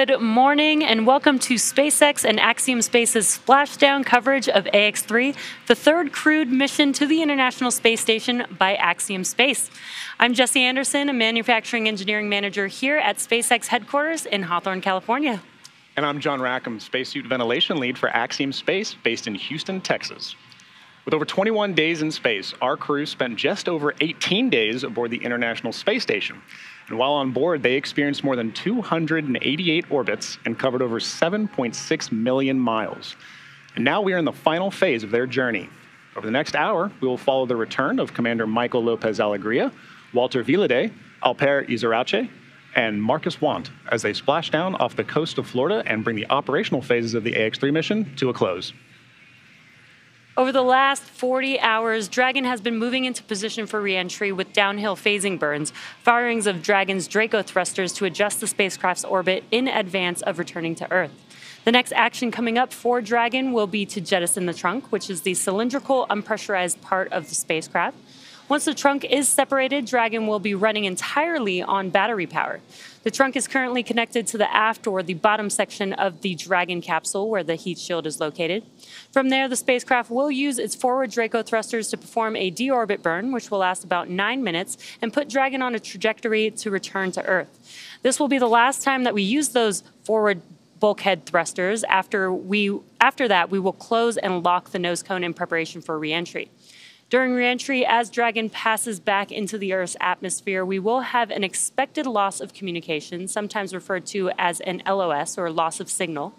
Good morning and welcome to SpaceX and Axiom Space's splashdown coverage of AX-3, the third crewed mission to the International Space Station by Axiom Space. I'm Jesse Anderson, a manufacturing engineering manager here at SpaceX headquarters in Hawthorne, California. And I'm John Rackham, spacesuit ventilation lead for Axiom Space, based in Houston, Texas. With over 21 days in space, our crew spent just over 18 days aboard the International Space Station. And while on board, they experienced more than 288 orbits and covered over 7.6 million miles. And now we are in the final phase of their journey. Over the next hour, we will follow the return of Commander Michael Lopez Alegria, Walter Vilade, Alper Izarrache, and Marcus Want as they splash down off the coast of Florida and bring the operational phases of the AX-3 mission to a close. Over the last 40 hours, Dragon has been moving into position for re-entry with downhill phasing burns, firings of Dragon's Draco thrusters to adjust the spacecraft's orbit in advance of returning to Earth. The next action coming up for Dragon will be to jettison the trunk, which is the cylindrical, unpressurized part of the spacecraft. Once the trunk is separated, Dragon will be running entirely on battery power. The trunk is currently connected to the aft or the bottom section of the Dragon capsule where the heat shield is located. From there, the spacecraft will use its forward Draco thrusters to perform a deorbit burn, which will last about 9 minutes, and put Dragon on a trajectory to return to Earth. This will be the last time that we use those forward bulkhead thrusters. After that, we will close and lock the nose cone in preparation for re-entry. During re-entry, as Dragon passes back into the Earth's atmosphere, we will have an expected loss of communication, sometimes referred to as an LOS, or loss of signal.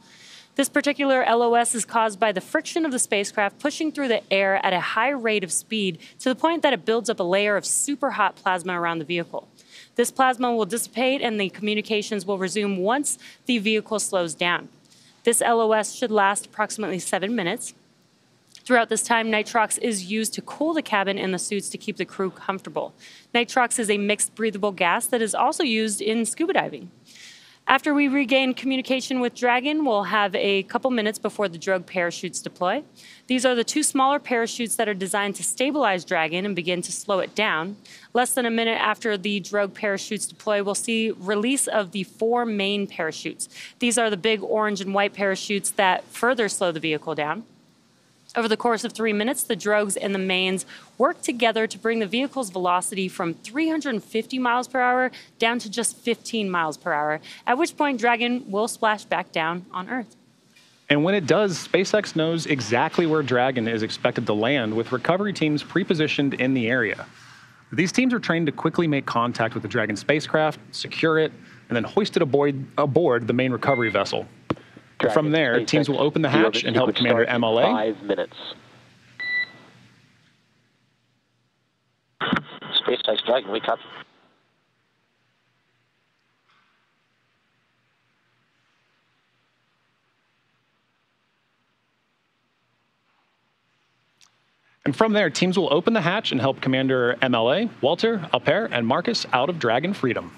This particular LOS is caused by the friction of the spacecraft pushing through the air at a high rate of speed to the point that it builds up a layer of super hot plasma around the vehicle. This plasma will dissipate and the communications will resume once the vehicle slows down. This LOS should last approximately 7 minutes. Throughout this time, nitrox is used to cool the cabin and the suits to keep the crew comfortable. Nitrox is a mixed breathable gas that is also used in scuba diving. After we regain communication with Dragon, we'll have a couple minutes before the drogue parachutes deploy. These are the two smaller parachutes that are designed to stabilize Dragon and begin to slow it down. Less than a minute after the drogue parachutes deploy, we'll see release of the 4 main parachutes. These are the big orange and white parachutes that further slow the vehicle down. Over the course of 3 minutes, the drogues and the mains work together to bring the vehicle's velocity from 350 miles per hour down to just 15 miles per hour, at which point Dragon will splash back down on Earth. And when it does, SpaceX knows exactly where Dragon is expected to land, with recovery teams pre-positioned in the area. These teams are trained to quickly make contact with the Dragon spacecraft, secure it, and then hoist it aboard the main recovery vessel. From there, teams will open the hatch and help Commander MLA. 5 minutes. SpaceX Dragon, wake up. And from there, teams will open the hatch and help Commander MLA, Walter, Alper, and Marcus out of Dragon Freedom.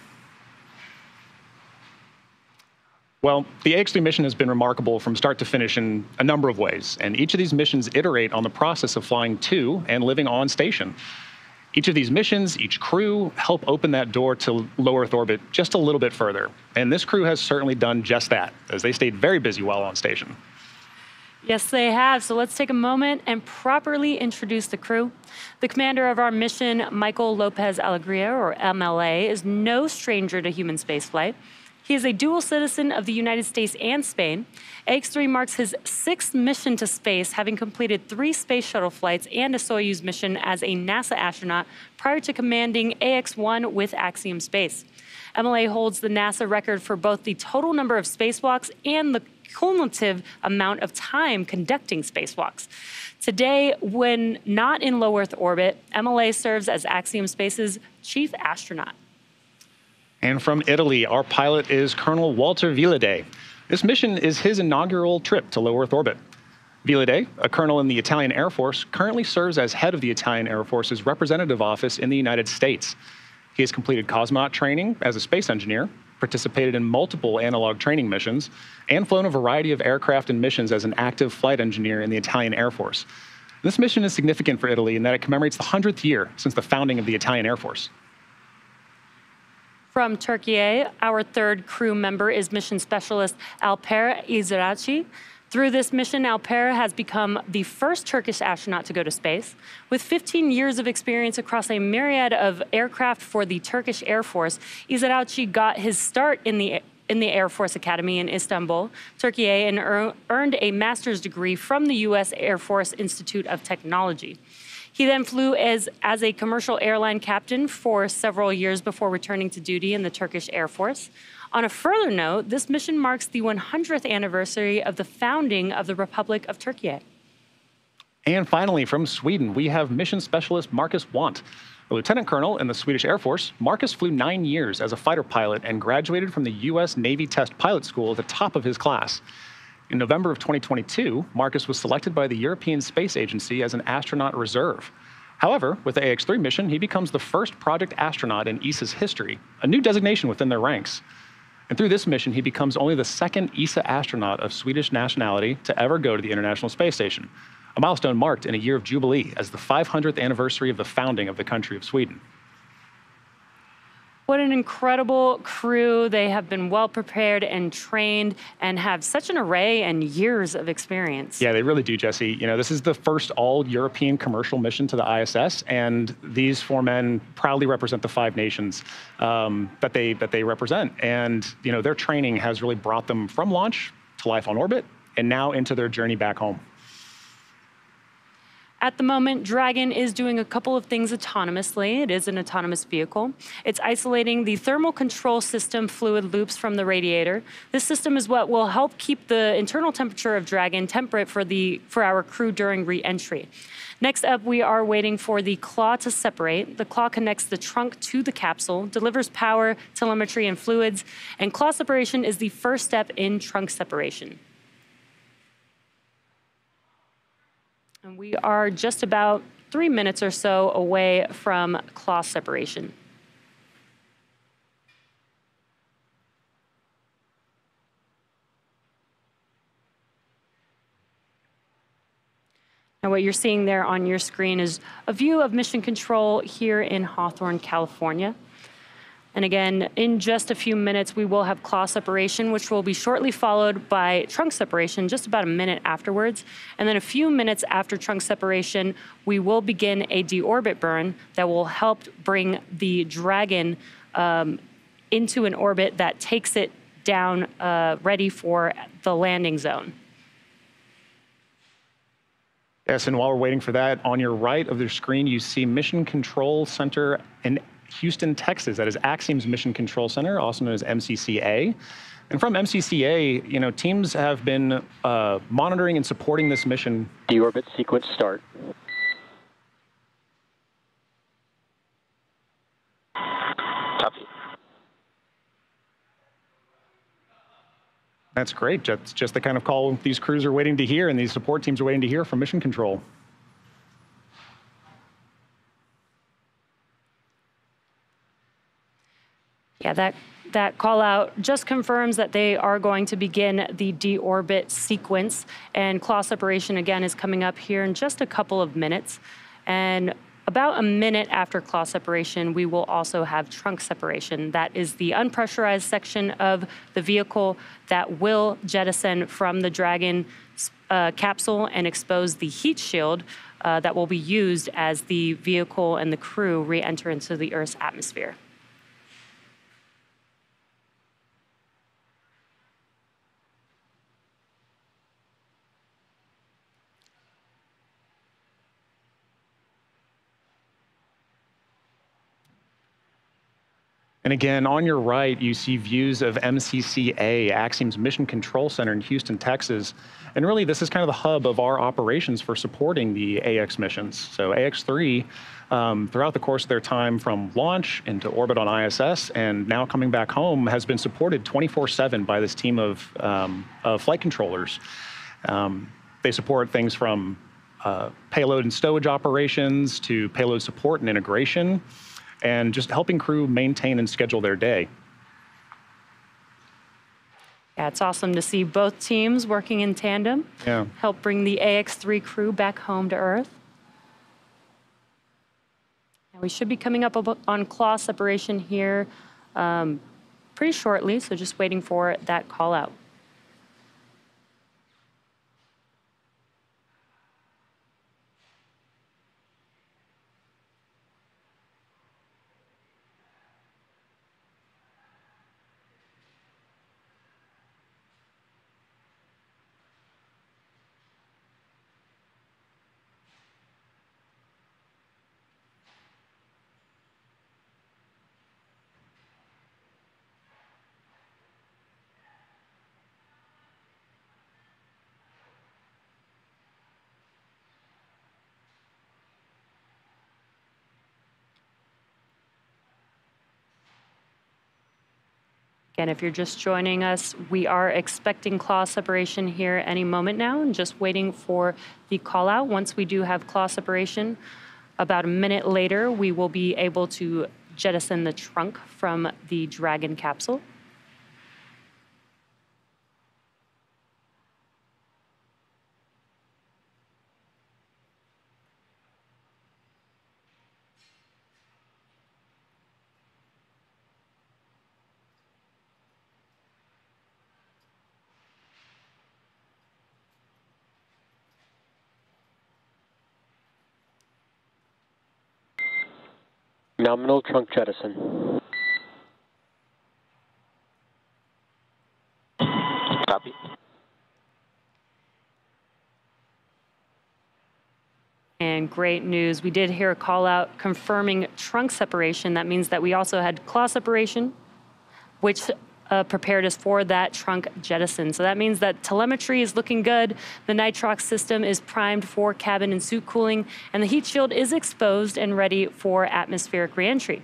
Well, the AX-3 mission has been remarkable from start to finish in a number of ways, and each of these missions iterate on the process of flying to and living on station. Each of these missions, each crew, help open that door to low Earth orbit just a little bit further. And this crew has certainly done just that, as they stayed very busy while on station. Yes, they have. So let's take a moment and properly introduce the crew. The commander of our mission, Michael Lopez Alegria, or MLA, is no stranger to human spaceflight. He is a dual citizen of the United States and Spain. AX-3 marks his 6th mission to space, having completed 3 space shuttle flights and a Soyuz mission as a NASA astronaut prior to commanding AX-1 with Axiom Space. MLA holds the NASA record for both the total number of spacewalks and the cumulative amount of time conducting spacewalks. Today, when not in low Earth orbit, MLA serves as Axiom Space's chief astronaut. And from Italy, our pilot is Colonel Walter Vilade. This mission is his inaugural trip to low Earth orbit. Vilade, a colonel in the Italian Air Force, currently serves as head of the Italian Air Force's representative office in the United States. He has completed cosmonaut training as a space engineer, participated in multiple analog training missions, and flown a variety of aircraft and missions as an active flight engineer in the Italian Air Force. This mission is significant for Italy in that it commemorates the 100th year since the founding of the Italian Air Force. From Turkey, our third crew member is mission specialist Alper Izraci. Through this mission, Alper has become the first Turkish astronaut to go to space. With 15 years of experience across a myriad of aircraft for the Turkish Air Force, Izraci got his start in the Air Force Academy in Istanbul, Turkey, and earned a master's degree from the U.S. Air Force Institute of Technology. He then flew as a commercial airline captain for several years before returning to duty in the Turkish Air Force. On a further note, this mission marks the 100th anniversary of the founding of the Republic of Turkey. And finally, from Sweden, we have mission specialist Marcus Want. A lieutenant colonel in the Swedish Air Force, Marcus flew 9 years as a fighter pilot and graduated from the U.S. Navy Test Pilot School at the top of his class. In November of 2022, Marcus was selected by the European Space Agency as an astronaut reserve. However, with the AX-3 mission, he becomes the first project astronaut in ESA's history, a new designation within their ranks. And through this mission, he becomes only the second ESA astronaut of Swedish nationality to ever go to the International Space Station, a milestone marked in a year of jubilee as the 500th anniversary of the founding of the country of Sweden. What an incredible crew. They have been well prepared and trained and have such an array and years of experience. Yeah, they really do, Jesse. You know, this is the first all-European commercial mission to the ISS, and these 4 men proudly represent the 5 nations that they represent. And you know, their training has really brought them from launch to life on orbit and now into their journey back home. At the moment, Dragon is doing a couple of things autonomously. It is an autonomous vehicle. It's isolating the thermal control system fluid loops from the radiator. This system is what will help keep the internal temperature of Dragon temperate for our crew during re-entry. Next up, we are waiting for the claw to separate. The claw connects the trunk to the capsule, delivers power, telemetry, and fluids, and claw separation is the first step in trunk separation. And we are just about 3 minutes or so away from claw separation. Now what you're seeing there on your screen is a view of Mission Control here in Hawthorne, California. And again, in just a few minutes, we will have claw separation, which will be shortly followed by trunk separation, just about a minute afterwards. And then a few minutes after trunk separation, we will begin a deorbit burn that will help bring the Dragon into an orbit that takes it down ready for the landing zone. Yes, and while we're waiting for that, on your right of the screen, you see Mission Control Center in Houston, Texas. That is Axiom's Mission Control Center, also known as MCCA. And from MCCA, you know, teams have been monitoring and supporting this mission. Deorbit sequence start. Copy. That's great. That's just the kind of call these crews are waiting to hear and these support teams are waiting to hear from Mission Control. Yeah, that call out just confirms that they are going to begin the deorbit sequence, and claw separation again is coming up here in just a couple of minutes. And about a minute after claw separation, we will also have trunk separation. That is the unpressurized section of the vehicle that will jettison from the Dragon capsule and expose the heat shield that will be used as the vehicle and the crew re-enter into the Earth's atmosphere. And again, on your right, you see views of MCCA, Axiom's Mission Control Center in Houston, Texas. And really, this is kind of the hub of our operations for supporting the AX missions. So AX-3, throughout the course of their time from launch into orbit on ISS and now coming back home, has been supported 24/7 by this team of flight controllers. They support things from payload and stowage operations to payload support and integration, and just helping crew maintain and schedule their day. Yeah, it's awesome to see both teams working in tandem. Yeah. Help bring the AX-3 crew back home to Earth. And we should be coming up on claw separation here pretty shortly, so just waiting for that call out. Again, if you're just joining us, we are expecting claw separation here any moment now and just waiting for the call out. Once we do have claw separation, about a minute later, we will be able to jettison the trunk from the Dragon capsule. Nominal trunk jettison. Copy. And great news, we did hear a call out confirming trunk separation. That means that we also had claw separation, which prepared us for that trunk jettison. So that means that telemetry is looking good, the nitrox system is primed for cabin and suit cooling, and the heat shield is exposed and ready for atmospheric reentry.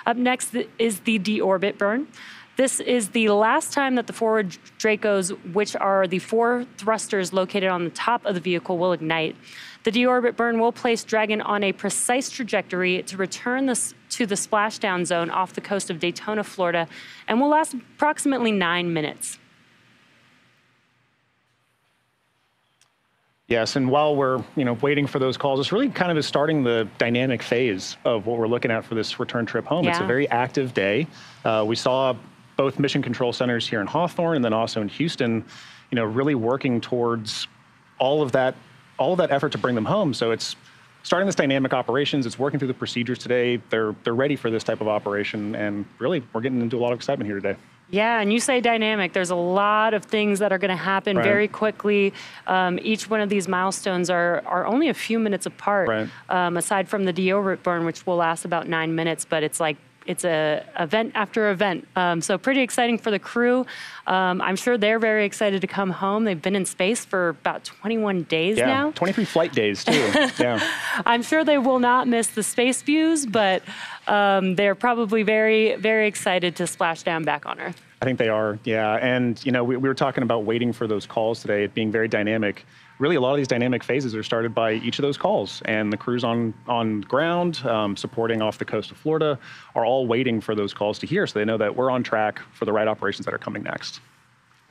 Up next is the deorbit burn. This is the last time that the forward Dracos, which are the 4 thrusters located on the top of the vehicle, will ignite. The deorbit burn will place Dragon on a precise trajectory to return to the splashdown zone off the coast of Daytona, Florida, and will last approximately 9 minutes. Yes, and while we're waiting for those calls, it's really kind of is starting the dynamic phase of what we're looking at for this return trip home. Yeah. It's a very active day. We saw both mission control centers here in Hawthorne and then also in Houston, really working towards all of that effort to bring them home. So it's starting this dynamic operations. It's working through the procedures today. They're ready for this type of operation, and really we're getting into a lot of excitement here today. Yeah, and you say dynamic. There's a lot of things that are going to happen very quickly. Each one of these milestones are only a few minutes apart, aside from the deorbit burn, which will last about 9 minutes, but it's like it's a event after event. So pretty exciting for the crew. I'm sure they're very excited to come home. They've been in space for about 21 days now. 23 flight days too. Yeah. I'm sure they will not miss the space views, but they're probably very, very excited to splash down back on Earth. I think they are, yeah. And we were talking about waiting for those calls today, it being very dynamic. Really, a lot of these dynamic phases are started by each of those calls, and the crews on ground, supporting off the coast of Florida, are all waiting for those calls to hear, so they know that we're on track for the right operations that are coming next.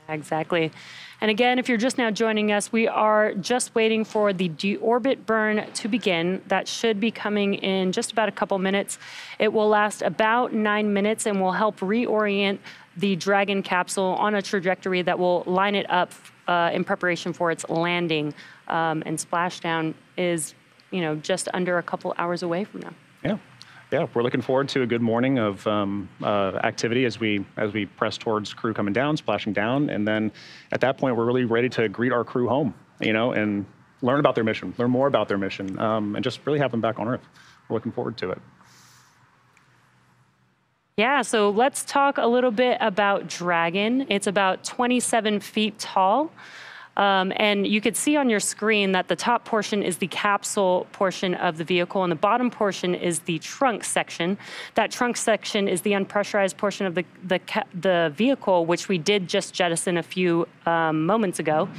Exactly. And again, if you're just now joining us, we are just waiting for the deorbit burn to begin. That should be coming in just about a couple minutes. It will last about 9 minutes and will help reorient the Dragon capsule on a trajectory that will line it up in preparation for its landing. And splashdown is, just under a couple hours away from now. Yeah, we're looking forward to a good morning of activity as we press towards crew coming down, splashing down, and then at that point we're really ready to greet our crew home, and learn about their mission, learn more about their mission, and just really have them back on Earth. We're looking forward to it. Yeah, so let's talk a little bit about Dragon. It's about 27 feet tall. And you could see on your screen that the top portion is the capsule portion of the vehicle, and the bottom portion is the trunk section. That trunk section is the unpressurized portion of the vehicle, which we did just jettison a few moments ago.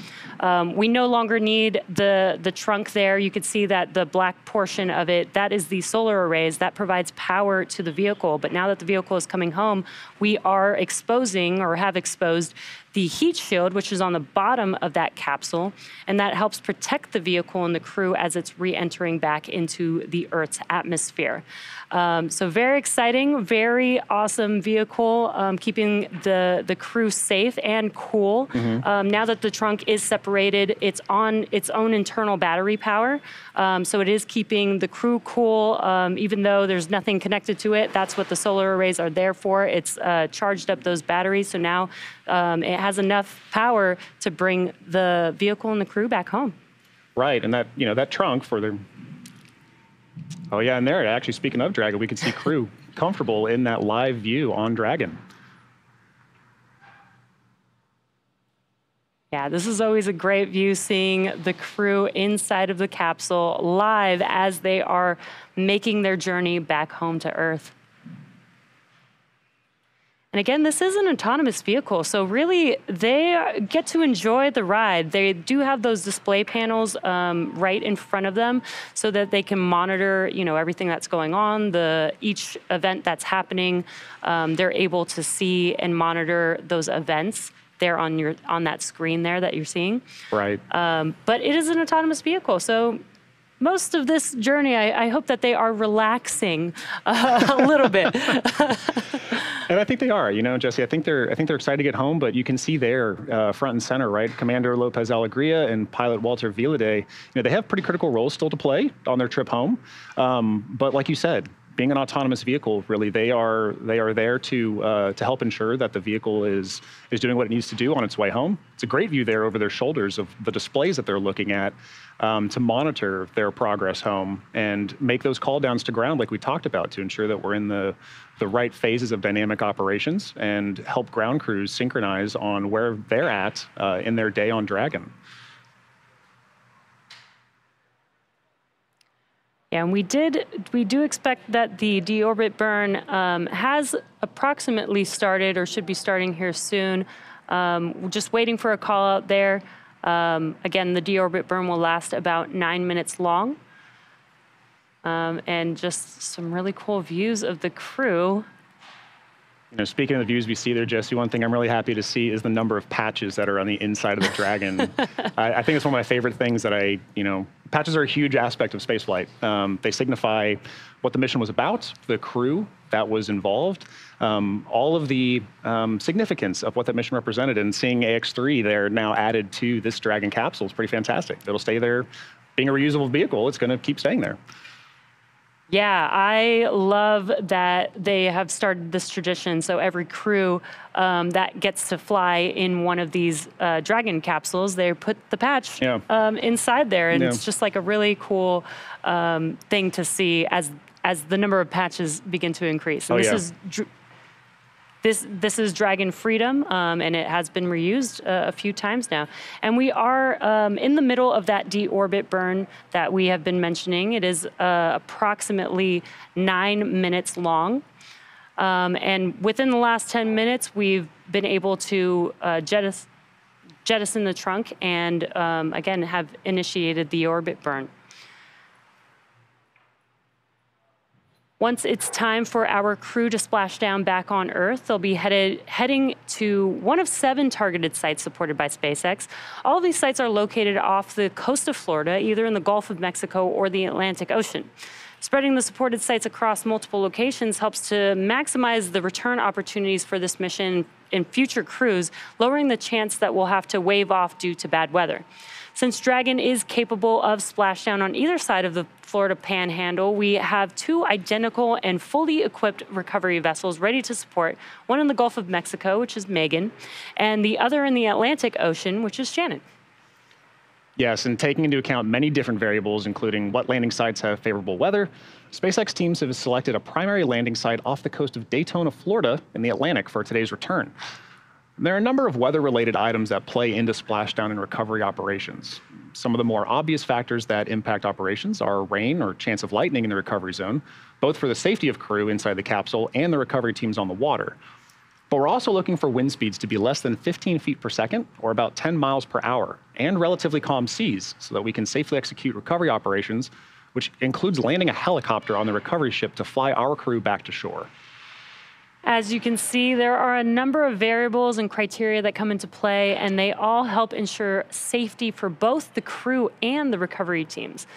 We no longer need the trunk there. You could see that the black portion of it, that is the solar arrays that provides power to the vehicle. But now that the vehicle is coming home, we are exposing, or have exposed, the heat shield, which is on the bottom of that capsule, and that helps protect the vehicle and the crew as it's re-entering back into the Earth's atmosphere. So very exciting, very awesome vehicle, keeping the crew safe and cool. Now that the trunk is separated, it's on its own internal battery power, so it is keeping the crew cool, even though there's nothing connected to it. That's what the solar arrays are there for. It's charged up those batteries, so now it has enough power to bring the vehicle and the crew back home. Right, and that, you know, that trunk for the, oh yeah, and there, actually speaking of Dragon, we can see crew comfortable in that live view on Dragon. Yeah, this is always a great view, seeing the crew inside of the capsule live as they are making their journey back home to Earth. And again, this is an autonomous vehicle, so really they get to enjoy the ride. They do have those display panels right in front of them so that they can monitor, you know, everything that's going on, each event that's happening. They're able to see and monitor those events there on that screen there that you're seeing. Right. But it is an autonomous vehicle, so most of this journey, I hope that they are relaxing a little bit. And I think they are, you know, Jesse. I think they're excited to get home. But you can see there, front and center, right? Commander Lopez Alegria and pilot Walter Villaday. You know, they have pretty critical roles still to play on their trip home. But like you said, being an autonomous vehicle, really, they are there to help ensure that the vehicle is doing what it needs to do on its way home. It's a great view there over their shoulders of the displays that they're looking at to monitor their progress home and make those call downs to ground like we talked about to ensure that we're in the right phases of dynamic operations and help ground crews synchronize on where they're at in their day on Dragon. Yeah, and we do expect that the deorbit burn has approximately started or should be starting here soon. We're just waiting for a call out there. Again, the deorbit burn will last about 9 minutes long. And just some really cool views of the crew. You know, speaking of the views we see there, Jesse, one thing I'm really happy to see is the number of patches that are on the inside of the Dragon. I think it's one of my favorite things that patches are a huge aspect of spaceflight. They signify what the mission was about, the crew that was involved, all of the significance of what that mission represented, and seeing AX-3 there now added to this Dragon capsule is pretty fantastic. It'll stay there. Being a reusable vehicle, it's going to keep staying there. Yeah, I love that they have started this tradition. So every crew that gets to fly in one of these Dragon capsules, they put the patch inside there. And it's just like a really cool thing to see as the number of patches begin to increase. And this is Dragon Freedom, and it has been reused a few times now. And we are in the middle of that deorbit burn that we have been mentioning. It is approximately 9 minutes long. And within the last 10 minutes, we've been able to jettison the trunk and, again, have initiated the orbit burn. Once it's time for our crew to splash down back on Earth, they'll be heading to one of 7 targeted sites supported by SpaceX. All of these sites are located off the coast of Florida, either in the Gulf of Mexico or the Atlantic Ocean. Spreading the supported sites across multiple locations helps to maximize the return opportunities for this mission in future crews, lowering the chance that we'll have to wave off due to bad weather. Since Dragon is capable of splashdown on either side of the Florida Panhandle, we have 2 identical and fully equipped recovery vessels ready to support, one in the Gulf of Mexico, which is Megan, and the other in the Atlantic Ocean, which is Shannon. Yes, and taking into account many different variables, including what landing sites have favorable weather, SpaceX teams have selected a primary landing site off the coast of Daytona, Florida, in the Atlantic for today's return. There are a number of weather-related items that play into splashdown and recovery operations. Some of the more obvious factors that impact operations are rain or chance of lightning in the recovery zone, both for the safety of crew inside the capsule and the recovery teams on the water. But we're also looking for wind speeds to be less than 15 feet per second, or about 10 miles per hour, and relatively calm seas, so that we can safely execute recovery operations, which includes landing a helicopter on the recovery ship to fly our crew back to shore. As you can see, there are a number of variables and criteria that come into play, and they all help ensure safety for both the crew and the recovery teams.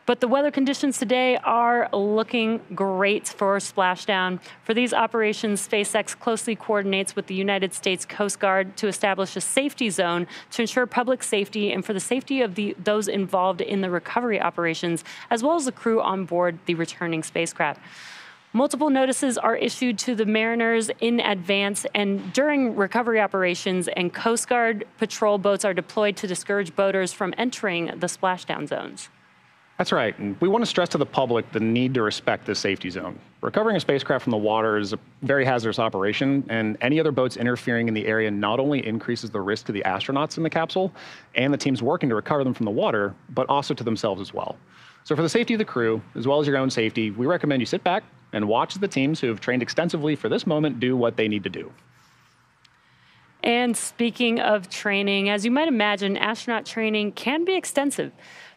But the weather conditions today are looking great for splashdown. For these operations, SpaceX closely coordinates with the United States Coast Guard to establish a safety zone to ensure public safety and for the safety of those involved in the recovery operations, as well as the crew on board the returning spacecraft. Multiple notices are issued to the mariners in advance and during recovery operations, and Coast Guard patrol boats are deployed to discourage boaters from entering the splashdown zones. That's right, and we want to stress to the public the need to respect this safety zone. Recovering a spacecraft from the water is a very hazardous operation, and any other boats interfering in the area not only increases the risk to the astronauts in the capsule and the teams working to recover them from the water, but also to themselves as well. So for the safety of the crew, as well as your own safety, we recommend you sit back and watch the teams who have trained extensively for this moment do what they need to do. And speaking of training, as you might imagine, astronaut training can be extensive.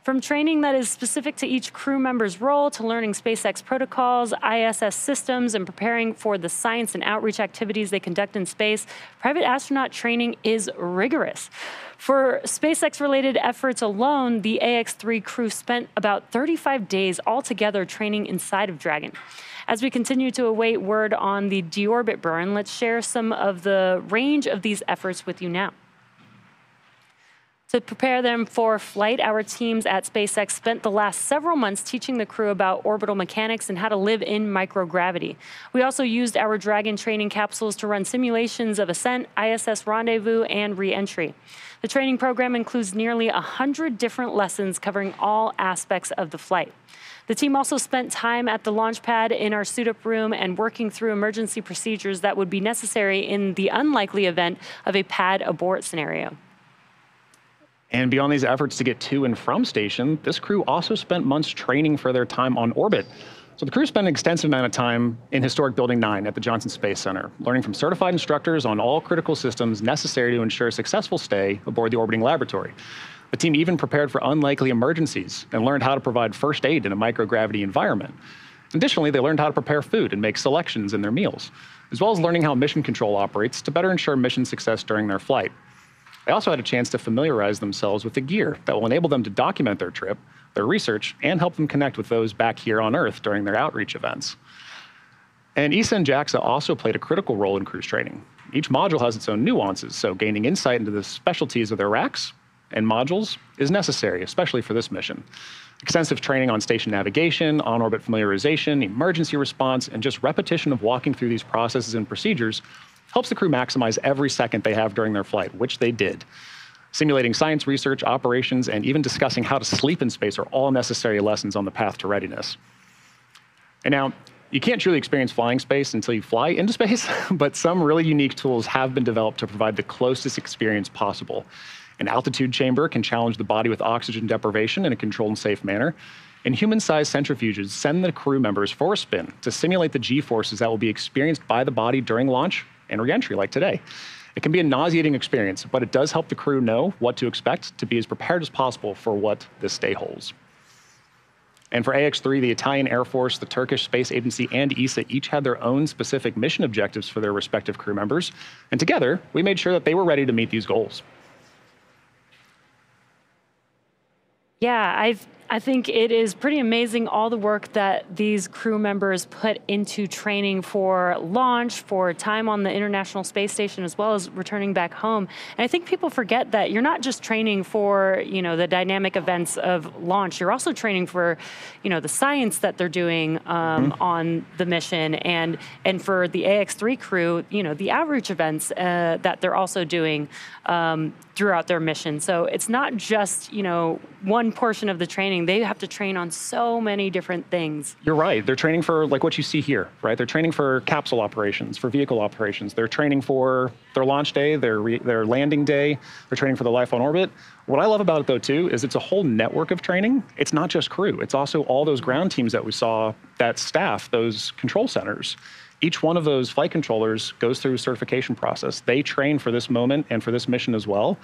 From training that is specific to each crew member's role to learning SpaceX protocols, ISS systems, and preparing for the science and outreach activities they conduct in space, private astronaut training is rigorous. For SpaceX-related efforts alone, the AX-3 crew spent about 35 days altogether training inside of Dragon. As we continue to await word on the deorbit burn, let's share some of the range of these efforts with you now. To prepare them for flight, our teams at SpaceX spent the last several months teaching the crew about orbital mechanics and how to live in microgravity. We also used our Dragon training capsules to run simulations of ascent, ISS rendezvous, and re-entry. The training program includes nearly 100 different lessons covering all aspects of the flight. The team also spent time at the launch pad in our suit-up room and working through emergency procedures that would be necessary in the unlikely event of a pad abort scenario. And beyond these efforts to get to and from station, this crew also spent months training for their time on orbit. So the crew spent an extensive amount of time in historic Building 9 at the Johnson Space Center, learning from certified instructors on all critical systems necessary to ensure a successful stay aboard the orbiting laboratory. The team even prepared for unlikely emergencies and learned how to provide first aid in a microgravity environment. Additionally, they learned how to prepare food and make selections in their meals, as well as learning how mission control operates to better ensure mission success during their flight. They also had a chance to familiarize themselves with the gear that will enable them to document their trip, their research, and help them connect with those back here on Earth during their outreach events. And ESA and JAXA also played a critical role in cruise training. Each module has its own nuances, so gaining insight into the specialties of their racks and modules is necessary, especially for this mission. Extensive training on station navigation, on-orbit familiarization, emergency response, and just repetition of walking through these processes and procedures helps the crew maximize every second they have during their flight, which they did. Simulating science research, operations, and even discussing how to sleep in space are all necessary lessons on the path to readiness. And now, you can't truly experience flying space until you fly into space, but some really unique tools have been developed to provide the closest experience possible. An altitude chamber can challenge the body with oxygen deprivation in a controlled and safe manner. And human-sized centrifuges send the crew members for a spin to simulate the G-forces that will be experienced by the body during launch and re-entry like today. It can be a nauseating experience, but it does help the crew know what to expect to be as prepared as possible for what this day holds. And for AX-3, the Italian Air Force, the Turkish Space Agency, and ESA each had their own specific mission objectives for their respective crew members. And together, we made sure that they were ready to meet these goals. Yeah, I think it is pretty amazing all the work that these crew members put into training for launch, for time on the International Space Station, as well as returning back home. And I think people forget that you're not just training for, the dynamic events of launch. You're also training for, the science that they're doing on the mission, and for the AX-3 crew, the outreach events that they're also doing throughout their mission. So it's not just, one portion of the training. They have to train on so many different things. You're right. They're training for like what you see here, right? They're training for capsule operations, for vehicle operations. They're training for their launch day, their landing day. They're training for the life on orbit. What I love about it, though, too, is it's a whole network of training. It's not just crew. It's also all those ground teams that we saw that staff those control centers. Each one of those flight controllers goes through a certification process. They train for this moment and for this mission as well.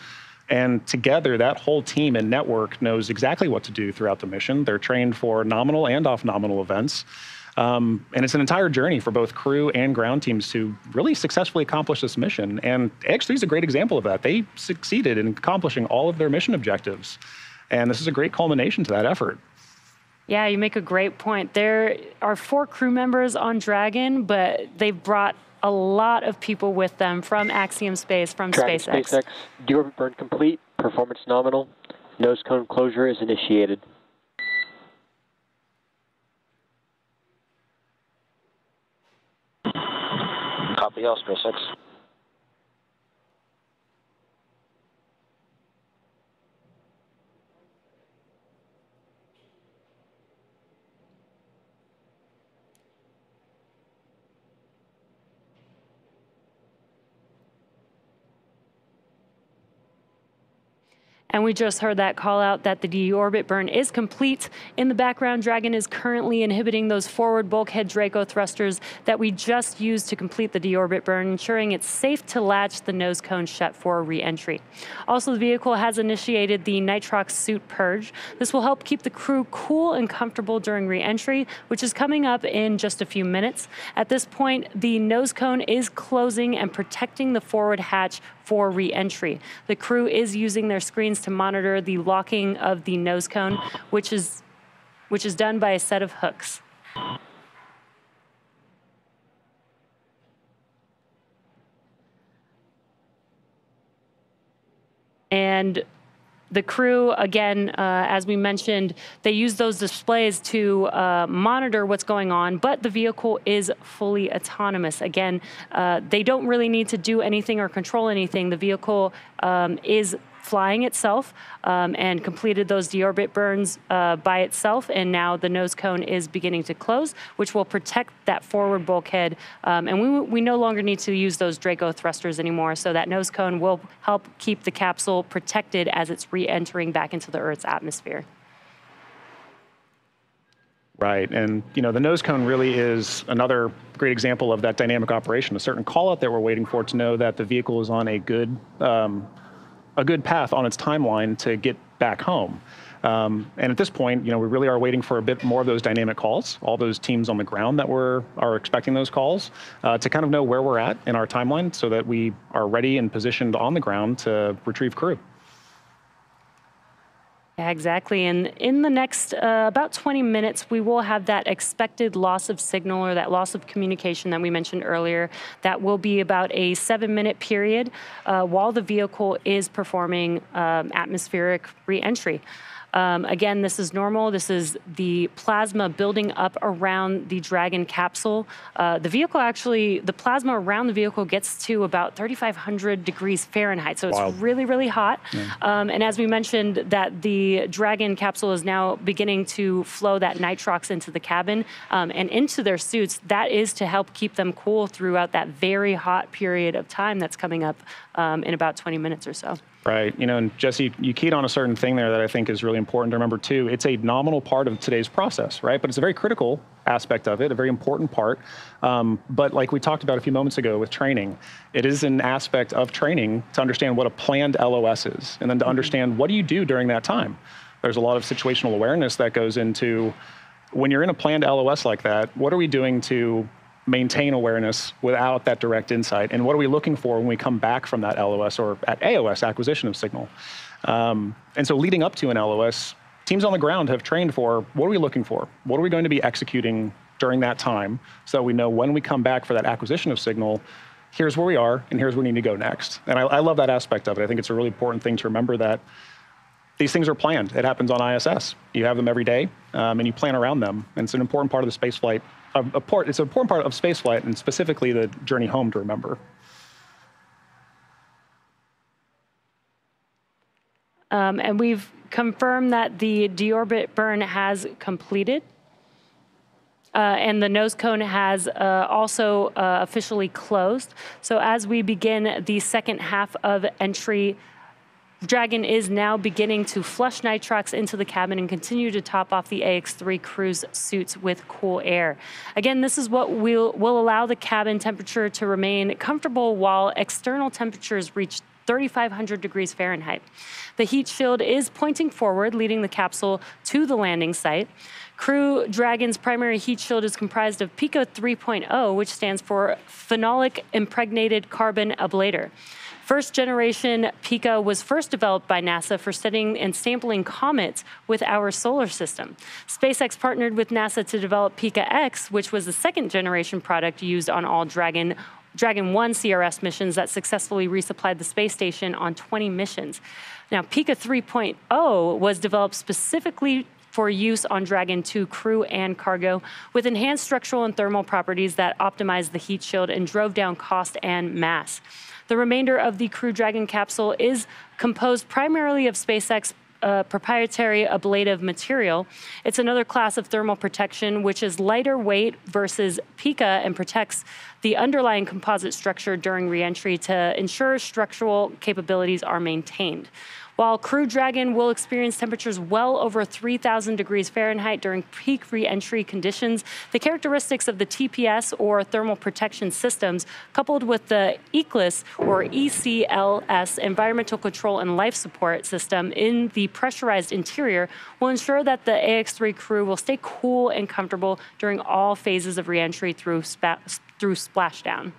And together, that whole team and network knows exactly what to do throughout the mission. They're trained for nominal and off-nominal events. And it's an entire journey for both crew and ground teams to really successfully accomplish this mission. And X3 is a great example of that. They succeeded in accomplishing all of their mission objectives. And this is a great culmination to that effort. Yeah, you make a great point. There are 4 crew members on Dragon, but they've brought a lot of people with them from Axiom Space, from Dragon SpaceX. SpaceX, deorbit burn complete, performance nominal, nose cone closure is initiated. Copy all, SpaceX. And we just heard that call out that the deorbit burn is complete. In the background, Dragon is currently inhibiting those forward bulkhead Draco thrusters that we just used to complete the deorbit burn, ensuring it's safe to latch the nose cone shut for re-entry. Also, the vehicle has initiated the nitrox suit purge. This will help keep the crew cool and comfortable during re-entry, which is coming up in just a few minutes. At this point, the nose cone is closing and protecting the forward hatch for re-entry. The crew is using their screens to monitor the locking of the nose cone, which is done by a set of hooks. And the crew, again, as we mentioned, they use those displays to monitor what's going on, but the vehicle is fully autonomous. Again, they don't really need to do anything or control anything. The vehicle is flying itself and completed those deorbit burns by itself, and now the nose cone is beginning to close, which will protect that forward bulkhead. And we no longer need to use those Draco thrusters anymore, so that nose cone will help keep the capsule protected as it's re-entering back into the Earth's atmosphere. Right, and the nose cone really is another great example of that dynamic operation, a certain call out that we're waiting for to know that the vehicle is on a good path on its timeline to get back home. And at this point, we really are waiting for a bit more of those dynamic calls, all those teams on the ground that are expecting those calls, to kind of know where we're at in our timeline so that we are ready and positioned on the ground to retrieve crew. Yeah, exactly. And in the next about 20 minutes, we will have that expected loss of signal or that loss of communication that we mentioned earlier. That will be about a 7-minute period while the vehicle is performing atmospheric re-entry. Again, this is normal. This is the plasma building up around the Dragon capsule. The plasma around the vehicle gets to about 3,500 degrees Fahrenheit. So it's really, really hot. Yeah. And as we mentioned, that the Dragon capsule is now beginning to flow that nitrox into the cabin and into their suits. That is to help keep them cool throughout that very hot period of time that's coming up in about 20 minutes or so. Right, and Jesse, you keyed on a certain thing there that I think is really important to remember too. It's a nominal part of today's process, right? But it's a very critical aspect of it, a very important part. But like we talked about a few moments ago with training, it is an aspect of training to understand what a planned LOS is, and then to understand what do you do during that time. There's a lot of situational awareness that goes into when you're in a planned LOS like that, what are we doing to maintain awareness without that direct insight? And what are we looking for when we come back from that LOS or at AOS, acquisition of signal? And so leading up to an LOS, teams on the ground have trained for what are we looking for? What are we going to be executing during that time so that we know when we come back for that acquisition of signal, here's where we are and here's where we need to go next. And I love that aspect of it. I think it's a really important thing to remember that these things are planned. It happens on ISS. You have them every day and you plan around them. And it's an important part of the space flight. It's an important part of spaceflight, and specifically the journey home to remember. And we've confirmed that the deorbit burn has completed. And the nose cone has also officially closed. So as we begin the second half of entry, Dragon is now beginning to flush nitrox into the cabin and continue to top off the AX-3 crew's suits with cool air. Again, this is what will allow the cabin temperature to remain comfortable while external temperatures reach 3,500 degrees Fahrenheit. The heat shield is pointing forward, leading the capsule to the landing site. Crew Dragon's primary heat shield is comprised of Pica 3.0, which stands for Phenolic Impregnated Carbon Ablator. First generation Pica was first developed by NASA for studying and sampling comets with our solar system. SpaceX partnered with NASA to develop Pica X, which was the second generation product used on all Dragon 1 CRS missions that successfully resupplied the space station on 20 missions. Now, Pica 3.0 was developed specifically for use on Dragon 2 crew and cargo, with enhanced structural and thermal properties that optimized the heat shield and drove down cost and mass. The remainder of the Crew Dragon capsule is composed primarily of SpaceX proprietary ablative material. It's another class of thermal protection, which is lighter weight versus Pica and protects the underlying composite structure during reentry to ensure structural capabilities are maintained. While Crew Dragon will experience temperatures well over 3,000 degrees Fahrenheit during peak re-entry conditions, the characteristics of the TPS or thermal protection systems, coupled with the ECLS or ECLS environmental control and life support system in the pressurized interior, will ensure that the AX-3 crew will stay cool and comfortable during all phases of re-entry through splashdown.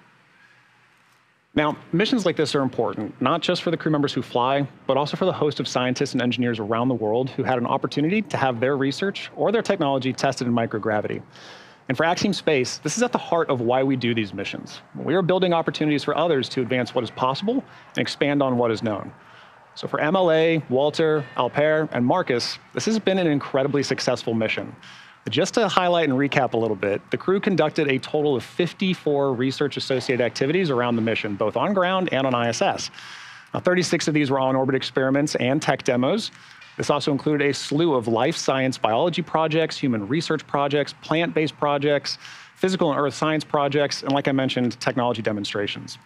Now, missions like this are important, not just for the crew members who fly, but also for the host of scientists and engineers around the world who had an opportunity to have their research or their technology tested in microgravity. And for Axiom Space, this is at the heart of why we do these missions. We are building opportunities for others to advance what is possible and expand on what is known. So for MLA, Walter, Alper, and Marcus, this has been an incredibly successful mission. Just to highlight and recap a little bit, the crew conducted a total of 54 research-associated activities around the mission, both on ground and on ISS. Now, 36 of these were on-orbit experiments and tech demos. This also included a slew of life science biology projects, human research projects, plant-based projects, physical and earth science projects, and like I mentioned, technology demonstrations.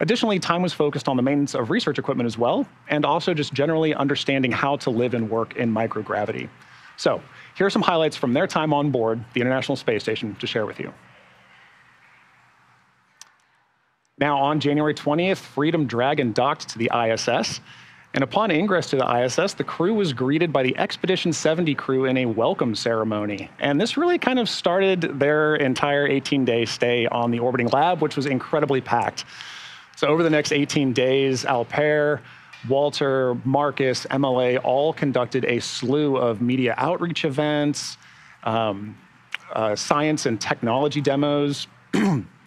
Additionally, time was focused on the maintenance of research equipment as well, and also just generally understanding how to live and work in microgravity. So, here are some highlights from their time on board the International Space Station to share with you. Now, on January 20th, Freedom Dragon docked to the ISS. And upon ingress to the ISS, the crew was greeted by the Expedition 70 crew in a welcome ceremony. And this really kind of started their entire 18-day stay on the orbiting lab, which was incredibly packed. So over the next 18 days, Alper, Walter, Marcus, MLA all conducted a slew of media outreach events, science and technology demos,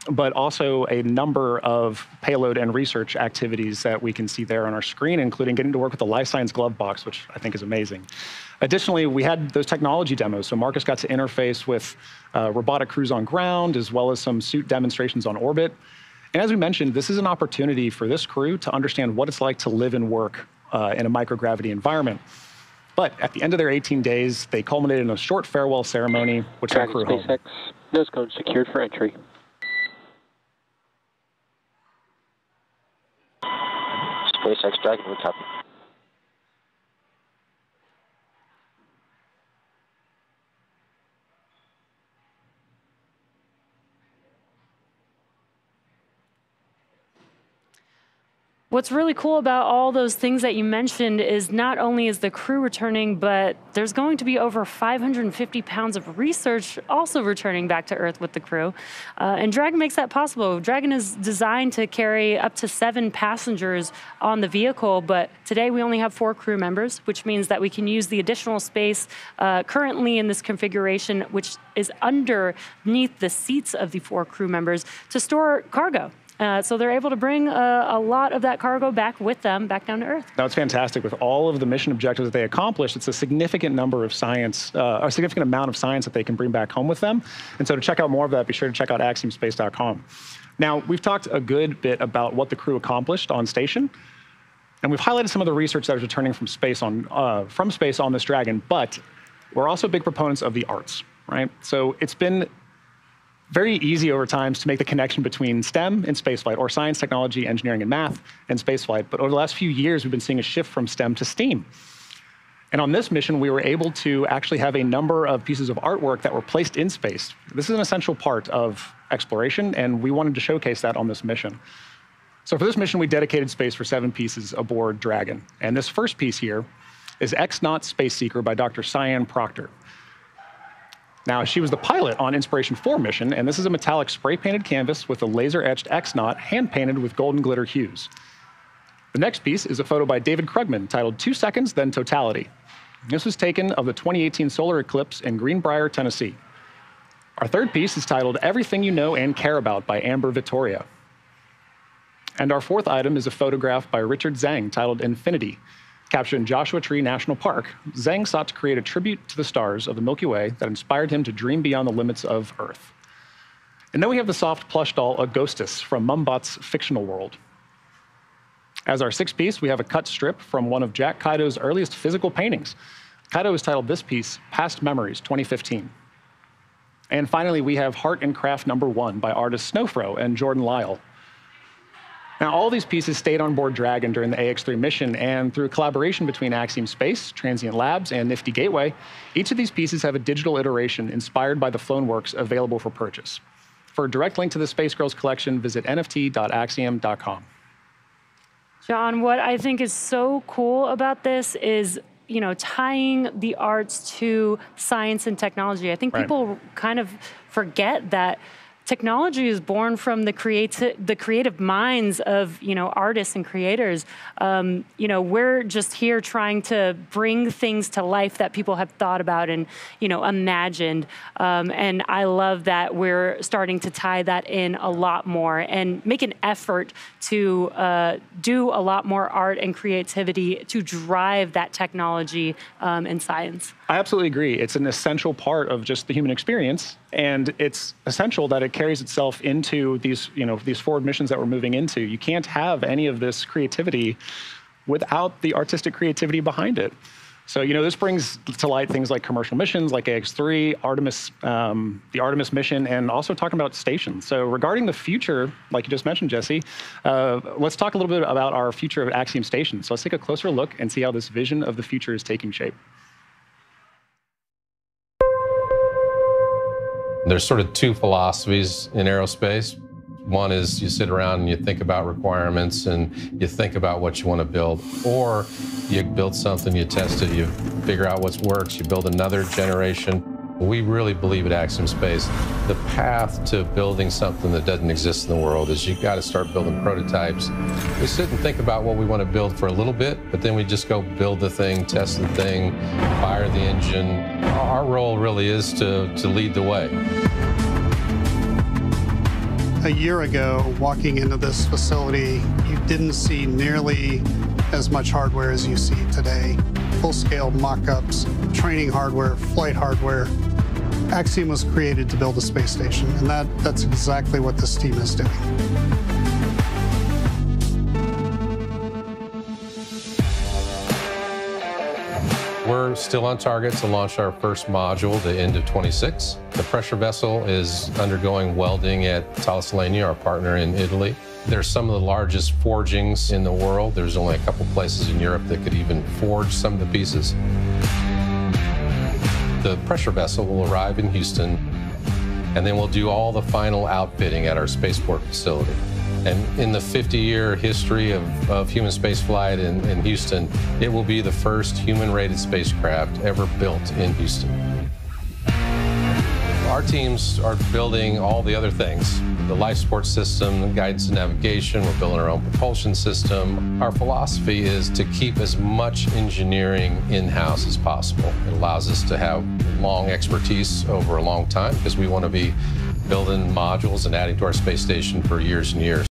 but also a number of payload and research activities that we can see there on our screen, including getting to work with the Life Science Glove Box, which I think is amazing. Additionally, we had those technology demos. So Marcus got to interface with robotic crews on ground, as well as some suit demonstrations on orbit. And as we mentioned, this is an opportunity for this crew to understand what it's like to live and work in a microgravity environment. But at the end of their 18 days, they culminated in a short farewell ceremony, which sent crew home. SpaceX, nose cone secured for entry. SpaceX Dragon, we copy. What's really cool about all those things that you mentioned is not only is the crew returning, but there's going to be over 550 pounds of research also returning back to Earth with the crew. And Dragon makes that possible. Dragon is designed to carry up to 7 passengers on the vehicle, but today we only have 4 crew members, which means that we can use the additional space currently in this configuration, which is underneath the seats of the 4 crew members, to store cargo. So they're able to bring a lot of that cargo back with them, back down to Earth. That's fantastic. With all of the mission objectives that they accomplished, it's a significant number of science, a significant amount of science that they can bring back home with them. And so to check out more of that, be sure to check out axiomspace.com. Now, we've talked a good bit about what the crew accomplished on station, and we've highlighted some of the research that was returning from space on this Dragon, but we're also big proponents of the arts, right? So it's been very easy over time to make the connection between STEM and spaceflight, or science, technology, engineering, and math, and spaceflight. But over the last few years, we've been seeing a shift from STEM to STEAM. And on this mission, we were able to actually have a number of pieces of artwork that were placed in space. This is an essential part of exploration, and we wanted to showcase that on this mission. So for this mission, we dedicated space for 7 pieces aboard Dragon. And this first piece here is X-Naught Space Seeker by Dr. Cyan Proctor. Now, she was the pilot on Inspiration 4 mission, and this is a metallic spray-painted canvas with a laser-etched X-knot hand-painted with golden glitter hues. The next piece is a photo by David Krugman titled 2 Seconds, Then Totality. This was taken of the 2018 solar eclipse in Greenbrier, Tennessee. Our third piece is titled Everything You Know and Care About by Amber Vittoria. And our fourth item is a photograph by Richard Zhang titled Infinity. Captured in Joshua Tree National Park, Zhang sought to create a tribute to the stars of the Milky Way that inspired him to dream beyond the limits of Earth. And then we have the soft plush doll Augustus from Mumbot's fictional world. As our sixth piece, we have a cut strip from one of Jack Kaido's earliest physical paintings. Kaido has titled this piece, Past Memories, 2015. And finally, we have Heart and Craft number 1 by artists Snowfro and Jordan Lyle. Now, all these pieces stayed on board Dragon during the AX-3 mission, and through a collaboration between Axiom Space, Transient Labs, and Nifty Gateway, each of these pieces have a digital iteration inspired by the flown works available for purchase. For a direct link to the Space Girls collection, visit nft.axiom.com. John, what I think is so cool about this is, you know, tying the arts to science and technology. I think people kind of forget that technology is born from the creative minds of, you know, artists and creators. You know, we're just here trying to bring things to life that people have thought about and, you know, imagined. And I love that we're starting to tie that in a lot more and make an effort to do a lot more art and creativity to drive that technology and science. I absolutely agree. It's an essential part of just the human experience, and it's essential that it carries itself into these, you know, these forward missions that we're moving into. You can't have any of this creativity without the artistic creativity behind it. So, you know, this brings to light things like commercial missions like AX-3, Artemis, the Artemis mission, and also talking about stations. So regarding the future, like you just mentioned, Jesse, let's talk a little bit about our future of Axiom Station. So let's take a closer look and see how this vision of the future is taking shape. There's sort of two philosophies in aerospace. One is you sit around and you think about requirements and you think about what you want to build. Or you build something, you test it, you figure out what works, you build another generation. We really believe at Axiom Space, the path to building something that doesn't exist in the world is you got to start building prototypes. We sit and think about what we want to build for a little bit, but then we just go build the thing, test the thing, fire the engine. Our role really is to lead the way. A year ago, walking into this facility, you didn't see nearly as much hardware as you see today. Full-scale mock-ups, training hardware, flight hardware. Axiom was created to build a space station, and that's exactly what this team is doing. We're still on target to launch our first module the end of 26. The pressure vessel is undergoing welding at Thales Alenia, our partner in Italy. There's some of the largest forgings in the world. There's only a couple places in Europe that could even forge some of the pieces. The pressure vessel will arrive in Houston, and then we'll do all the final outfitting at our spaceport facility. And in the 50-year history of human spaceflight in Houston, it will be the first human-rated spacecraft ever built in Houston. Our teams are building all the other things. The life support system, guidance and navigation, we're building our own propulsion system. Our philosophy is to keep as much engineering in-house as possible. It allows us to have long expertise over a long time because we want to be building modules and adding to our space station for years and years.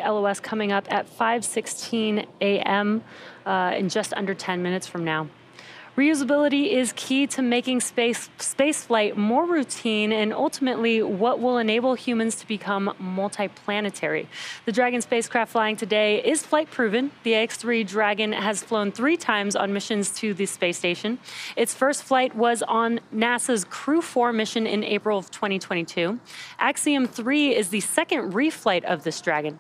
LOS coming up at 5:16 a.m. In just under 10 minutes from now. Reusability is key to making spaceflight more routine and ultimately what will enable humans to become multiplanetary. The Dragon spacecraft flying today is flight proven. The AX-3 Dragon has flown 3 times on missions to the space station. Its first flight was on NASA's Crew 4 mission in April of 2022. Axiom 3 is the second reflight of this Dragon.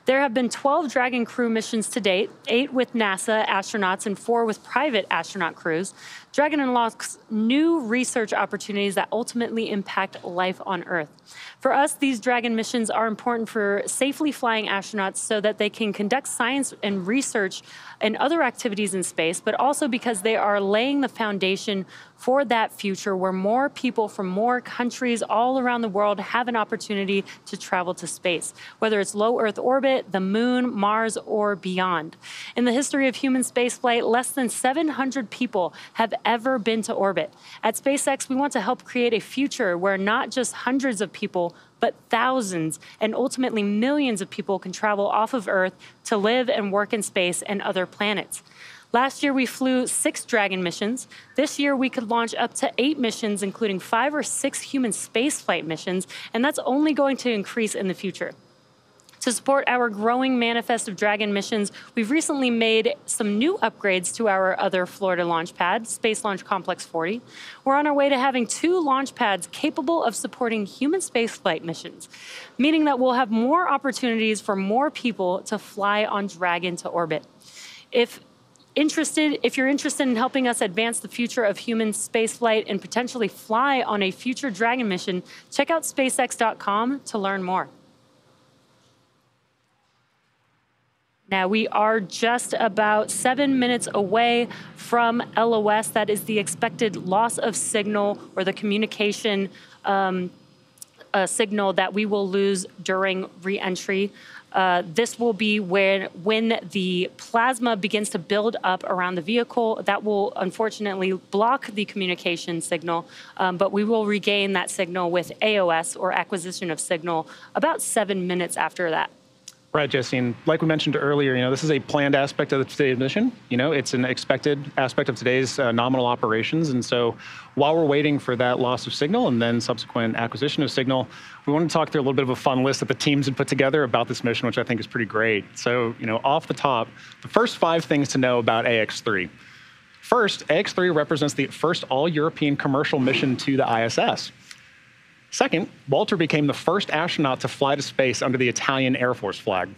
There have been 12 Dragon crew missions to date, 8 with NASA astronauts and 4 with private astronaut crews. Dragon unlocks new research opportunities that ultimately impact life on Earth. For us, these Dragon missions are important for safely flying astronauts so that they can conduct science and research and other activities in space, but also because they are laying the foundation for that future where more people from more countries all around the world have an opportunity to travel to space, whether it's low Earth orbit, the moon, Mars, or beyond. In the history of human spaceflight, less than 700 people have ever been to orbit. At SpaceX, we want to help create a future where not just hundreds of people, but thousands and ultimately millions of people can travel off of Earth to live and work in space and other planets. Last year, we flew 6 Dragon missions. This year, we could launch up to 8 missions, including 5 or 6 human spaceflight missions, and that's only going to increase in the future. To support our growing manifest of Dragon missions, we've recently made some new upgrades to our other Florida launch pad, Space Launch Complex 40. We're on our way to having 2 launch pads capable of supporting human spaceflight missions, meaning that we'll have more opportunities for more people to fly on Dragon to orbit. If you're interested in helping us advance the future of human spaceflight and potentially fly on a future Dragon mission, check out SpaceX.com to learn more. Now, we are just about 7 minutes away from LOS. That is the expected loss of signal or the communication signal that we will lose during re-entry. This will be when the plasma begins to build up around the vehicle. That will unfortunately block the communication signal, but we will regain that signal with AOS, or acquisition of signal, about 7 minutes after that. Right, Jesse, and like we mentioned earlier, this is a planned aspect of today's mission. It's an expected aspect of today's nominal operations. And so while we're waiting for that loss of signal and then subsequent acquisition of signal, we want to talk through a little bit of a fun list that the teams had put together about this mission, which I think is pretty great. So, off the top, the first 5 things to know about AX-3. First, AX-3 represents the first all-European commercial mission to the ISS. Second, Walter became the first astronaut to fly to space under the Italian Air Force flag.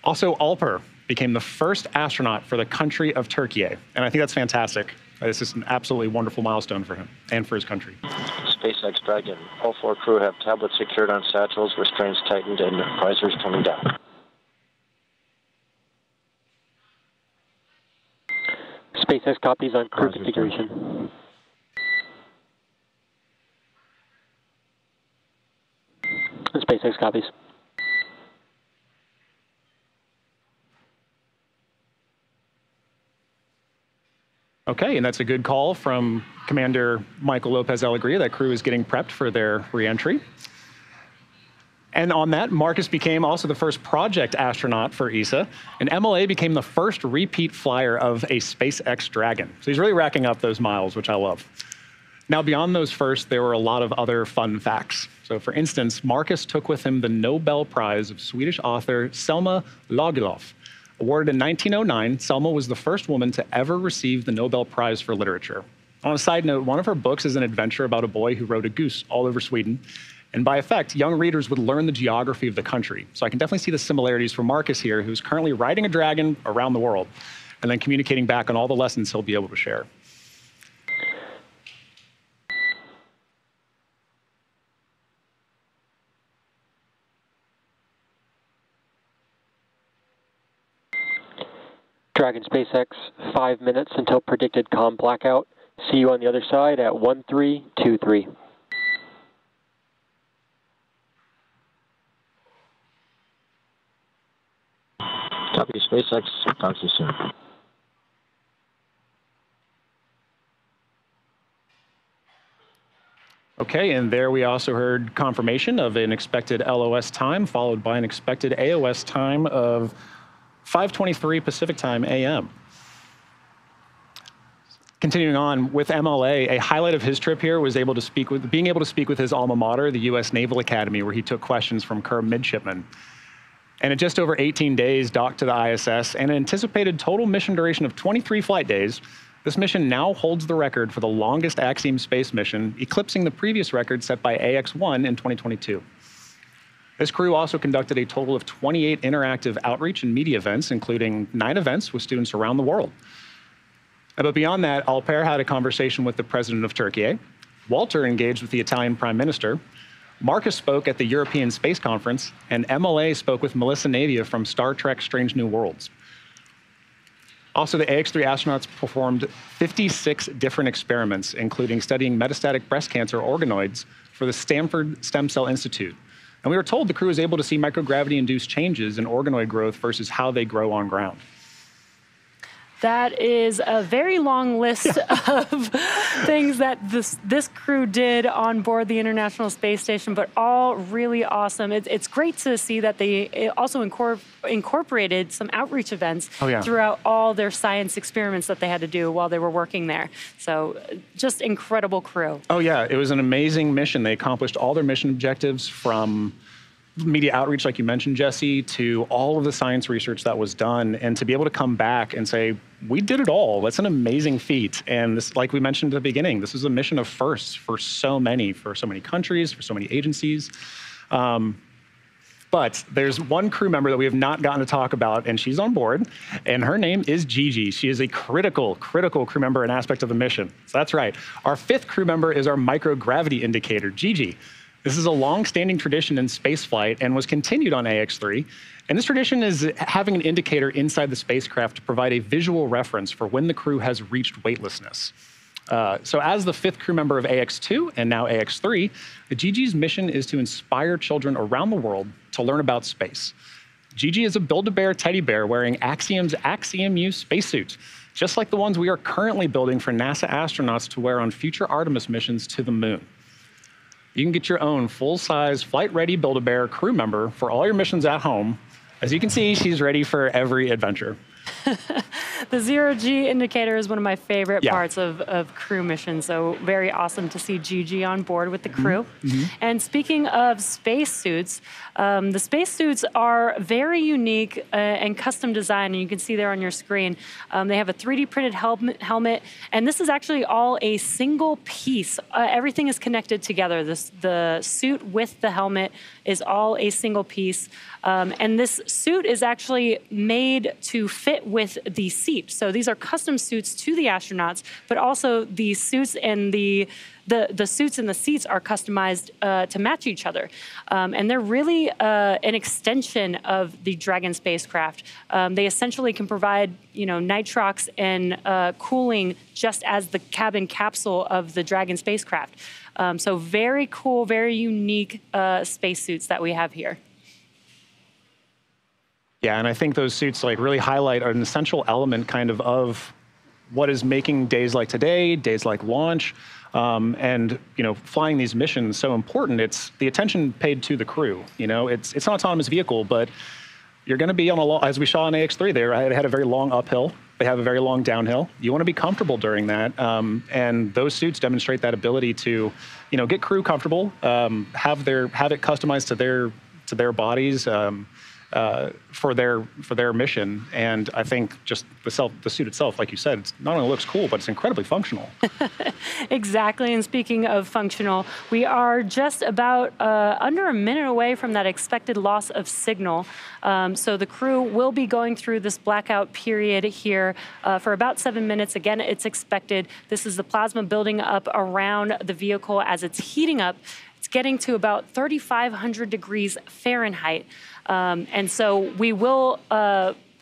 Also, Alper became the first astronaut for the country of Turkey, and I think that's fantastic. This is an absolutely wonderful milestone for him and for his country. SpaceX Dragon. All 4 crew have tablets secured on satchels, restraints tightened, and visors coming down. SpaceX copies on crew configuration. SpaceX copies. Okay, and that's a good call from Commander Michael Lopez Alegria. That crew is getting prepped for their reentry. And on that, Marcus became also the first project astronaut for ESA, and MLA became the first repeat flyer of a SpaceX Dragon. So he's really racking up those miles, which I love. Now, beyond those first, there were a lot of other fun facts. So for instance, Marcus took with him the Nobel Prize of Swedish author Selma Lagerlöf. Awarded in 1909, Selma was the first woman to ever receive the Nobel Prize for Literature. On a side note, one of her books is an adventure about a boy who rode a goose all over Sweden. And by effect, young readers would learn the geography of the country. So I can definitely see the similarities for Marcus here, who's currently riding a dragon around the world and then communicating back on all the lessons he'll be able to share. Dragon SpaceX, 5 minutes until predicted comm blackout. See you on the other side at 1323. Copy, SpaceX. Talk to you soon. Okay, and there we also heard confirmation of an expected LOS time, followed by an expected AOS time of 5:23 Pacific Time AM. Continuing on with MLA, a highlight of his trip here was being able to speak with his alma mater, the U.S. Naval Academy, where he took questions from current midshipmen. And in just over 18 days, docked to the ISS, and an anticipated total mission duration of 23 flight days, this mission now holds the record for the longest Axiom space mission, eclipsing the previous record set by AX-1 in 2022. This crew also conducted a total of 28 interactive outreach and media events, including 9 events with students around the world. But beyond that, Alper had a conversation with the president of Turkey. Walter engaged with the Italian prime minister. Marcus spoke at the European Space Conference, and MLA spoke with Melissa Navia from Star Trek Strange New Worlds. Also, the AX-3 astronauts performed 56 different experiments, including studying metastatic breast cancer organoids for the Stanford Stem Cell Institute. And we were told the crew was able to see microgravity-induced changes in organoid growth versus how they grow on ground. That is a very long list of things that this crew did on board the International Space Station, but all really awesome. It's great to see that they also incorporated some outreach events throughout all their science experiments that they had to do while they were working there. So just incredible crew. Oh yeah, it was an amazing mission. They accomplished all their mission objectives, from media outreach, like you mentioned, Jesse, to all of the science research that was done, and to be able to come back and say, we did it all. That's an amazing feat. And this, like we mentioned at the beginning, this is a mission of firsts for so many countries, for so many agencies. But there's one crew member that we have not gotten to talk about, and she's on board, and her name is Gigi. She is a critical crew member and aspect of the mission. So that's right. Our 5th crew member is our microgravity indicator, Gigi. This is a long-standing tradition in spaceflight and was continued on AX-3. And this tradition is having an indicator inside the spacecraft to provide a visual reference for when the crew has reached weightlessness. So as the 5th crew member of AX-2 and now AX-3, the Gigi's mission is to inspire children around the world to learn about space. Gigi is a Build-A-Bear teddy bear wearing Axiom's Axiom-U spacesuit, just like the ones we are currently building for NASA astronauts to wear on future Artemis missions to the moon. You can get your own full-size, flight-ready Build-A-Bear crew member for all your missions at home. As you can see, she's ready for every adventure. The zero-G indicator is one of my favorite parts of crew missions, so very awesome to see Gigi on board with the crew. And speaking of spacesuits, the spacesuits are very unique and custom designed, and you can see there on your screen. They have a 3D printed helmet, and this is actually all a single piece. Everything is connected together. The suit with the helmet is all a single piece. And this suit is actually made to fit with the seat. So these are custom suits to the astronauts, but also the suits and the suits and the seats are customized to match each other. And they're really an extension of the Dragon spacecraft. They essentially can provide, nitrox and cooling just as the cabin capsule of the Dragon spacecraft. So very cool, very unique spacesuits that we have here. Yeah, and I think those suits really highlight an essential element of what is making days like today, days like launch, and flying these missions so important. It's the attention paid to the crew. It's an autonomous vehicle, but you're going to be on as we saw on AX-3 there, they had a very long uphill. They have a very long downhill. You want to be comfortable during that, and those suits demonstrate that ability to, get crew comfortable, have it customized to their bodies. For their mission. And I think just the suit itself, like you said, it not only looks cool, but it's incredibly functional. Exactly. And speaking of functional, we are just about under a minute away from that expected loss of signal. So the crew will be going through this blackout period here for about 7 minutes. Again, it's expected. This is the plasma building up around the vehicle as it's heating up. It's getting to about 3,500 degrees Fahrenheit. And so we will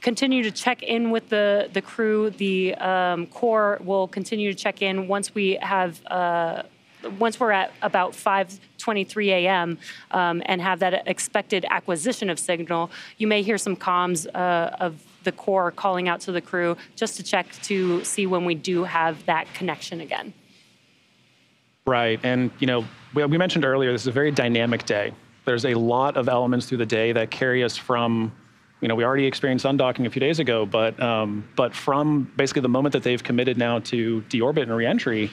continue to check in with the crew. The core will continue to check in once we have once we're at about 5:23 a.m. And have that expected acquisition of signal. You may hear some comms of the core calling out to the crew just to check to see when we do have that connection again. Right, and we mentioned earlier, this is a very dynamic day. There's a lot of elements through the day that carry us from, we already experienced undocking a few days ago, but from basically the moment that they've committed now to deorbit and reentry,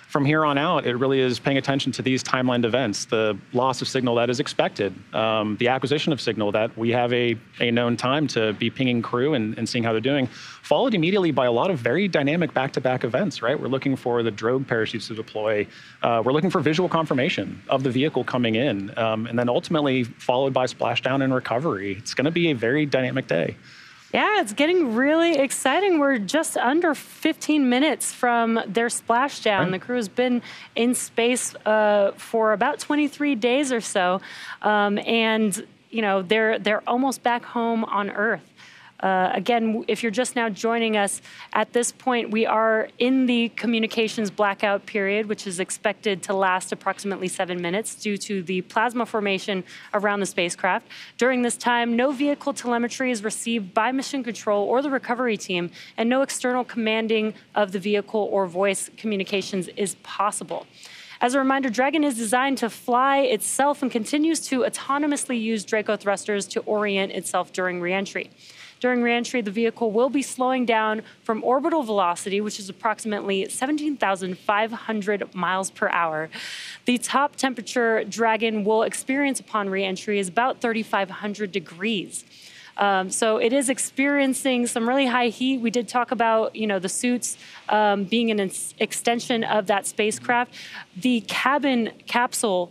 from here on out, it really is paying attention to these timelined events, the loss of signal that is expected, the acquisition of signal that we have a known time to be pinging crew and seeing how they're doing, followed immediately by a lot of very dynamic back-to-back events, right? We're looking for the drogue parachutes to deploy. We're looking for visual confirmation of the vehicle coming in, and then ultimately followed by splashdown and recovery. It's going to be a very dynamic day. Yeah, it's getting really exciting. We're just under 15 minutes from their splashdown. Right. The crew has been in space for about 23 days or so, and they're almost back home on Earth. Again, if you're just now joining us, at this point, we are in the communications blackout period, which is expected to last approximately 7 minutes due to the plasma formation around the spacecraft. During this time, no vehicle telemetry is received by mission control or the recovery team, and no external commanding of the vehicle or voice communications is possible. As a reminder, Dragon is designed to fly itself and continues to autonomously use Draco thrusters to orient itself during reentry. During reentry, the vehicle will be slowing down from orbital velocity, which is approximately 17,500 miles per hour. The top temperature Dragon will experience upon reentry is about 3,500 degrees. So it is experiencing some really high heat. We did talk about, the suits being an extension of that spacecraft. The capsule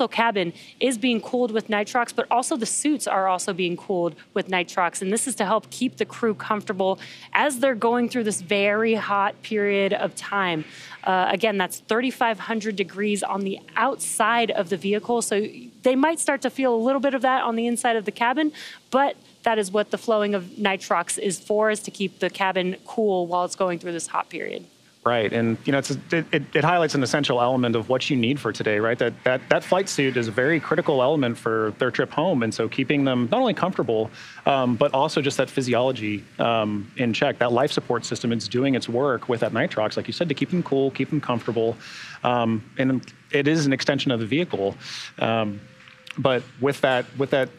cabin is being cooled with nitrox, but also the suits are also being cooled with nitrox. And this is to help keep the crew comfortable as they're going through this very hot period of time. Again, that's 3,500 degrees on the outside of the vehicle. So they might start to feel a little bit of that on the inside of the cabin, but that is what the flowing of nitrox is for, is to keep the cabin cool while it's going through this hot period. Right, and it highlights an essential element of what you need for today, right? That flight suit is a very critical element for their trip home, and so keeping them not only comfortable, but also just that physiology in check, that life support system, it's doing its work with that nitrox, like you said, to keep them cool, keep them comfortable, and it is an extension of the vehicle. But with that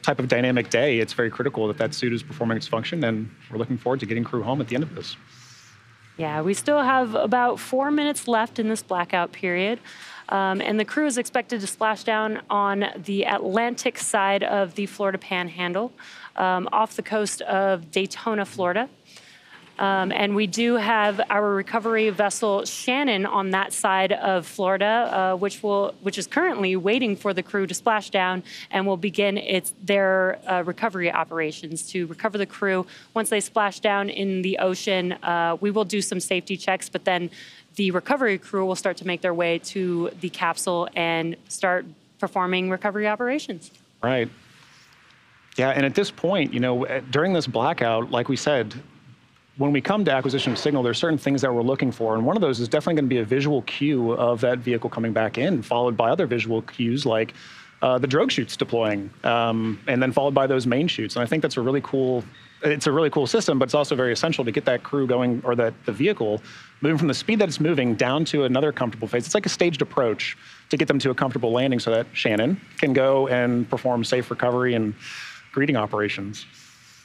type of dynamic day, it's very critical that suit is performing its function, and we're looking forward to getting crew home at the end of this. Yeah, we still have about 4 minutes left in this blackout period. And the crew is expected to splash down on the Atlantic side of the Florida Panhandle, off the coast of Daytona, Florida. And we do have our recovery vessel Shannon on that side of Florida, which is currently waiting for the crew to splash down and will begin their recovery operations to recover the crew. Once they splash down in the ocean, we will do some safety checks, but then the recovery crew will start to make their way to the capsule and start performing recovery operations. Right. Yeah, and at this point, during this blackout, like we said, when we come to acquisition of signal, there's certain things that we're looking for, and one of those is definitely going to be a visual cue of that vehicle coming back in, followed by other visual cues like the drogue chutes deploying, and then followed by those main chutes. And I think that's a really cool system, but it's also very essential to get that crew going, or the vehicle moving from the speed that it's moving down to another comfortable phase. It's like a staged approach to get them to a comfortable landing so that Shannon can go and perform safe recovery and greeting operations.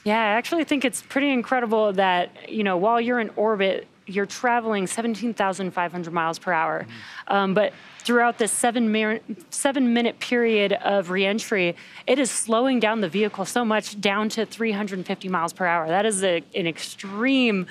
Yeah, I actually think it's pretty incredible that, while you're in orbit, you're traveling 17,500 miles per hour. But throughout this 7-minute period of reentry, it is slowing down the vehicle so much down to 350 miles per hour. That is an extreme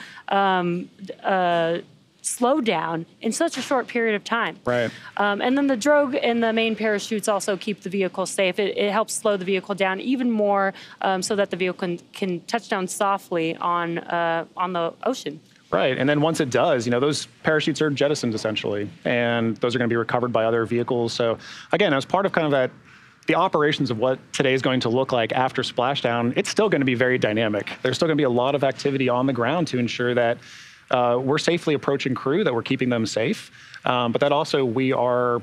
slow down in such a short period of time. Right. And then the drogue and the main parachutes also keep the vehicle safe. It helps slow the vehicle down even more so that the vehicle can touch down softly on the ocean. Right, and then once it does, those parachutes are jettisoned essentially, and those are going to be recovered by other vehicles. So again, as part of kind of the operations of what today is going to look like after splashdown, it's still going to be very dynamic. There's still going to be a lot of activity on the ground to ensure that we're safely approaching crew, that we're keeping them safe, but that also we are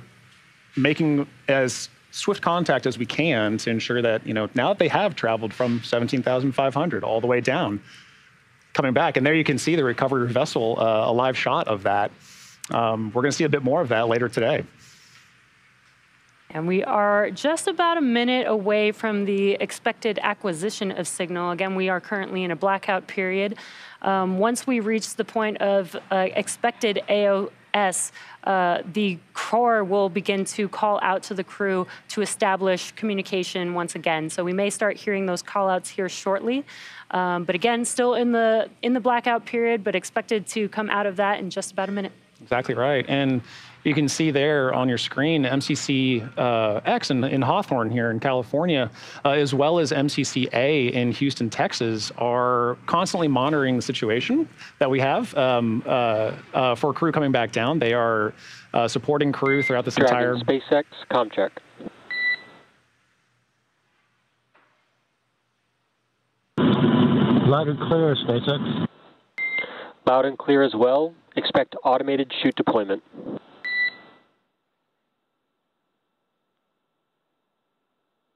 making as swift contact as we can to ensure that, now that they have traveled from 17,500 all the way down, coming back, and there you can see the recovery vessel, a live shot of that. we're going to see a bit more of that later today. And we are just about a minute away from the expected acquisition of signal. Again, we are currently in a blackout period. Once we reach the point of expected AOS, the Corps will begin to call out to the crew to establish communication once again. So we may start hearing those call outs here shortly. But again, still in the blackout period, but expected to come out of that in just about a minute. Exactly right. And you can see there on your screen, MCC X in Hawthorne here in California, as well as MCC A in Houston, Texas, are constantly monitoring the situation that we have for crew coming back down. They are supporting crew throughout this entire... SpaceX, comm check. Loud and clear, SpaceX. Loud and clear as well. Expect automated chute deployment.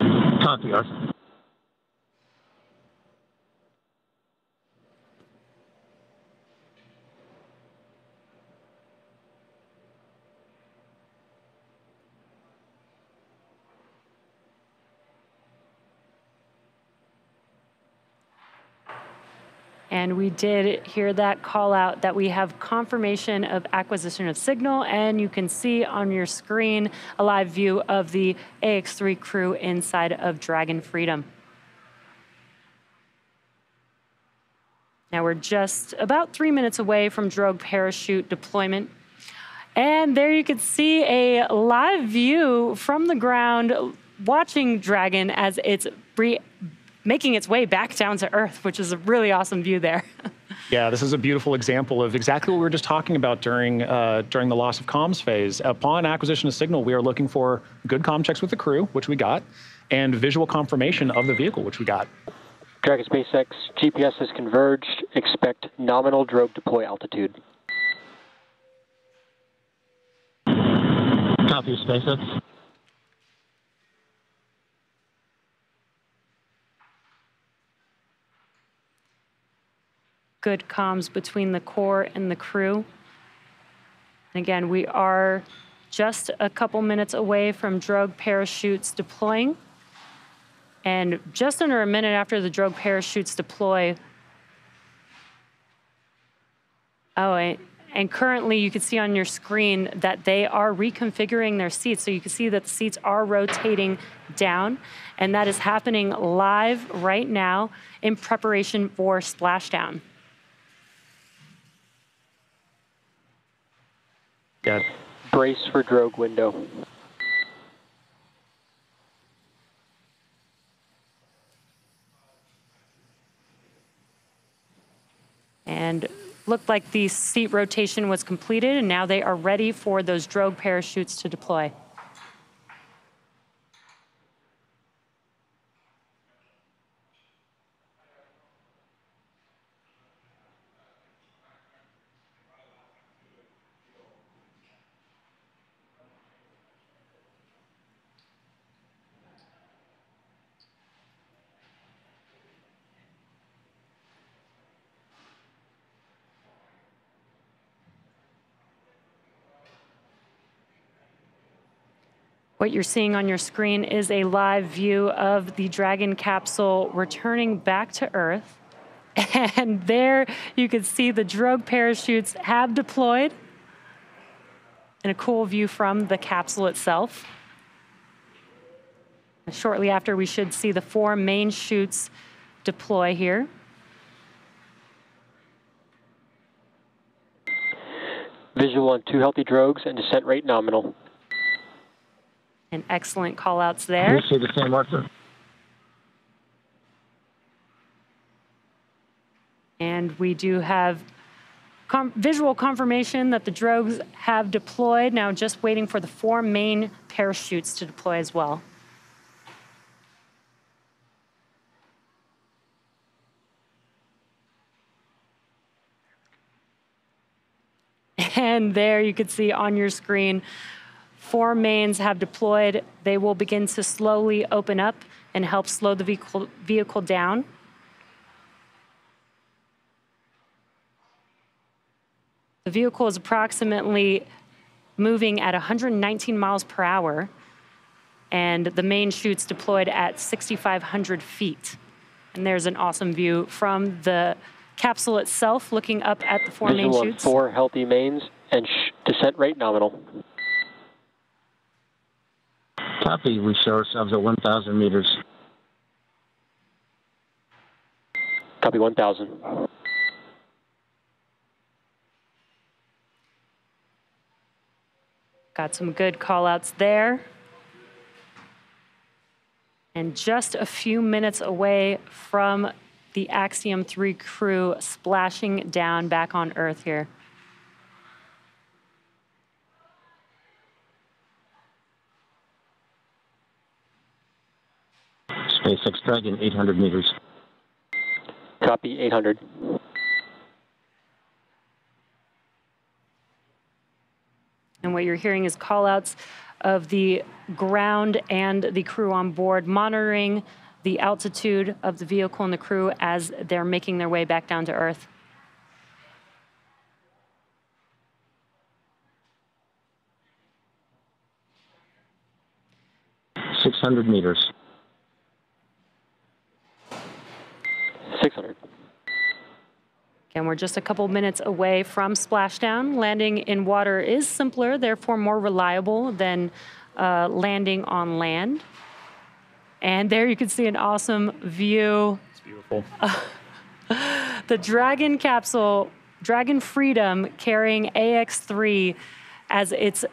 Copy, Arthur. And we did hear that call out that we have confirmation of acquisition of signal, and you can see on your screen a live view of the AX-3 crew inside of Dragon Freedom. Now we're just about 3 minutes away from drogue parachute deployment. And there you can see a live view from the ground watching Dragon as it's making its way back down to Earth, which is a really awesome view there. Yeah, this is a beautiful example of exactly what we were just talking about during the loss of comms phase. Upon acquisition of signal, we are looking for good comm checks with the crew, which we got, and visual confirmation of the vehicle, which we got. Dragon SpaceX, GPS has converged. Expect nominal drogue deploy altitude. Copy, SpaceX. Good comms between the Corps and the crew. And again, we are just a couple minutes away from drogue parachutes deploying. And just under a minute after the drogue parachutes deploy, and currently you can see on your screen that they are reconfiguring their seats. So you can see that the seats are rotating down, and that is happening live right now in preparation for splashdown. Yeah. Brace for drogue window. And looked like the seat rotation was completed, and now they are ready for those drogue parachutes to deploy. What you're seeing on your screen is a live view of the Dragon capsule returning back to Earth. And there you can see the drogue parachutes have deployed, and a cool view from the capsule itself. Shortly after, we should see the 4 main chutes deploy here. Visual on 2 healthy drogues and descent rate nominal. And excellent call-outs there. We see the same, Arthur. And we do have visual confirmation that the drogues have deployed. Now just waiting for the 4 main parachutes to deploy as well. And there you can see on your screen, 4 mains have deployed. They will begin to slowly open up and help slow the vehicle down. The vehicle is approximately moving at 119 miles per hour, and the main chute's deployed at 6,500 feet. And there's an awesome view from the capsule itself, looking up at the four main Visual on chutes. 4 healthy mains and descent rate nominal. Copy. We show ourselves at 1,000 meters. Copy 1,000. Got some good call-outs there. And just a few minutes away from the Axiom 3 crew splashing down back on Earth here. SpaceX Dragon, 800 meters. Copy 800. And what you're hearing is call-outs of the ground and the crew on board, monitoring the altitude of the vehicle and the crew as they're making their way back down to Earth. .600 meters. 600. Again, we're just a couple minutes away from splashdown. Landing in water is simpler, therefore more reliable than landing on land. And there you can see an awesome view. It's beautiful. The Dragon capsule, Dragon Freedom, carrying AX-3 as it's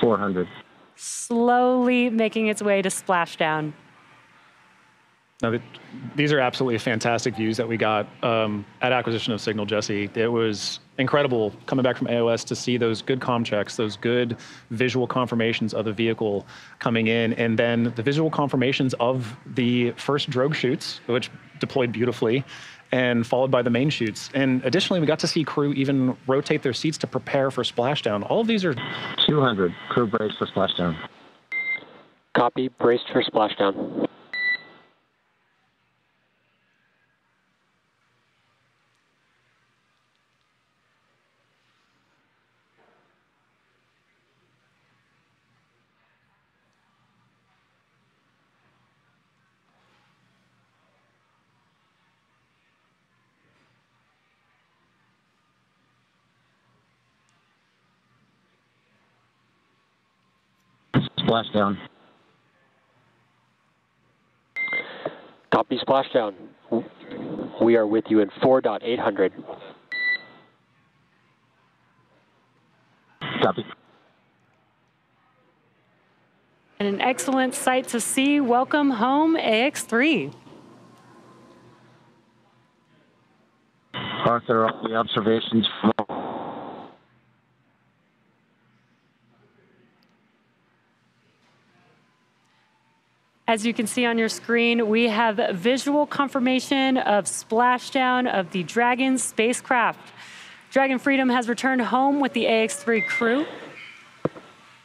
400. slowly making its way to splashdown. Now, these are absolutely fantastic views that we got at acquisition of Signal, Jesse. It was incredible coming back from AOS to see those good comm checks, those good visual confirmations of the vehicle coming in, and then the visual confirmations of the first drogue chutes, which deployed beautifully, and followed by the main chutes. And additionally, we got to see crew even rotate their seats to prepare for splashdown. All of these are 200. Crew brace for splashdown. Copy. Braced for splashdown. Splashdown. Copy splashdown. We are with you in 4.800. Copy. And an excellent sight to see. Welcome home, AX-3. Arthur, all the observations from As you can see on your screen, we have visual confirmation of splashdown of the Dragon spacecraft. Dragon Freedom has returned home with the AX-3 crew.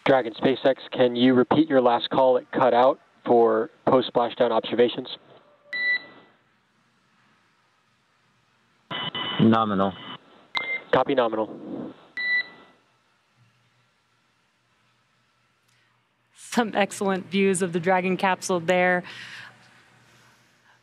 Dragon SpaceX, can you repeat your last call? It cut out for post-splashdown observations. nominal. Copy nominal. Some excellent views of the Dragon capsule there.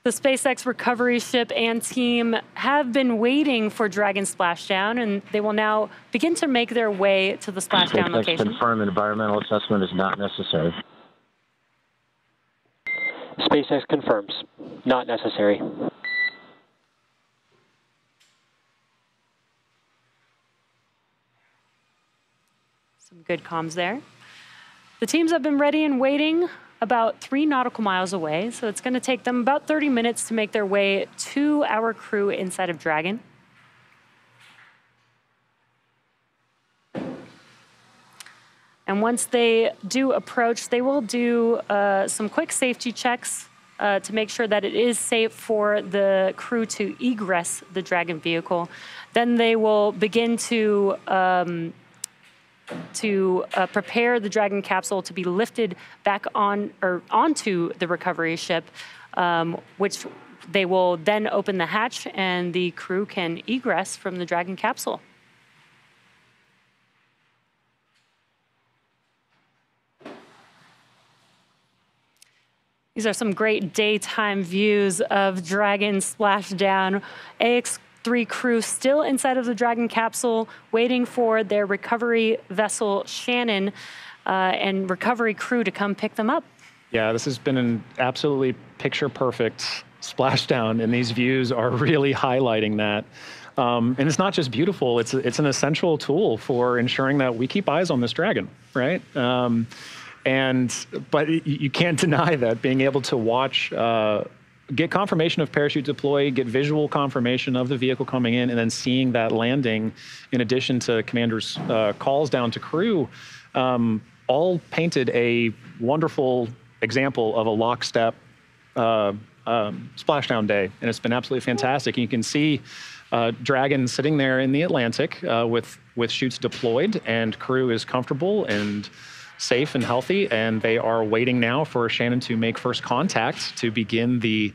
The SpaceX recovery ship and team have been waiting for Dragon splashdown, and they will now begin to make their way to the splashdown SpaceX location. confirm environmental assessment is not necessary. SpaceX confirms, not necessary. Some good comms there. The teams have been ready and waiting about 3 nautical miles away, so it's going to take them about 30 minutes to make their way to our crew inside of Dragon. And once they do approach, they will do some quick safety checks to make sure that it is safe for the crew to egress the Dragon vehicle. Then they will begin to prepare the Dragon capsule to be lifted back on or onto the recovery ship, which they will then open the hatch and the crew can egress from the Dragon capsule. These are some great daytime views of Dragon splashdown. AX-3 crew still inside of the Dragon capsule, waiting for their recovery vessel Shannon and recovery crew to come pick them up. Yeah, this has been an absolutely picture-perfect splashdown, and these views are really highlighting that. And it's not just beautiful, it's an essential tool for ensuring that we keep eyes on this Dragon, right? But you can't deny that being able to watch, get confirmation of parachute deploy, get visual confirmation of the vehicle coming in, and then seeing that landing, in addition to commander's calls down to crew, all painted a wonderful example of a lockstep splashdown day, and it's been absolutely fantastic. And you can see Dragon sitting there in the Atlantic with chutes deployed, and crew is comfortable and safe and healthy, and they are waiting now for Shannon to make first contact to begin the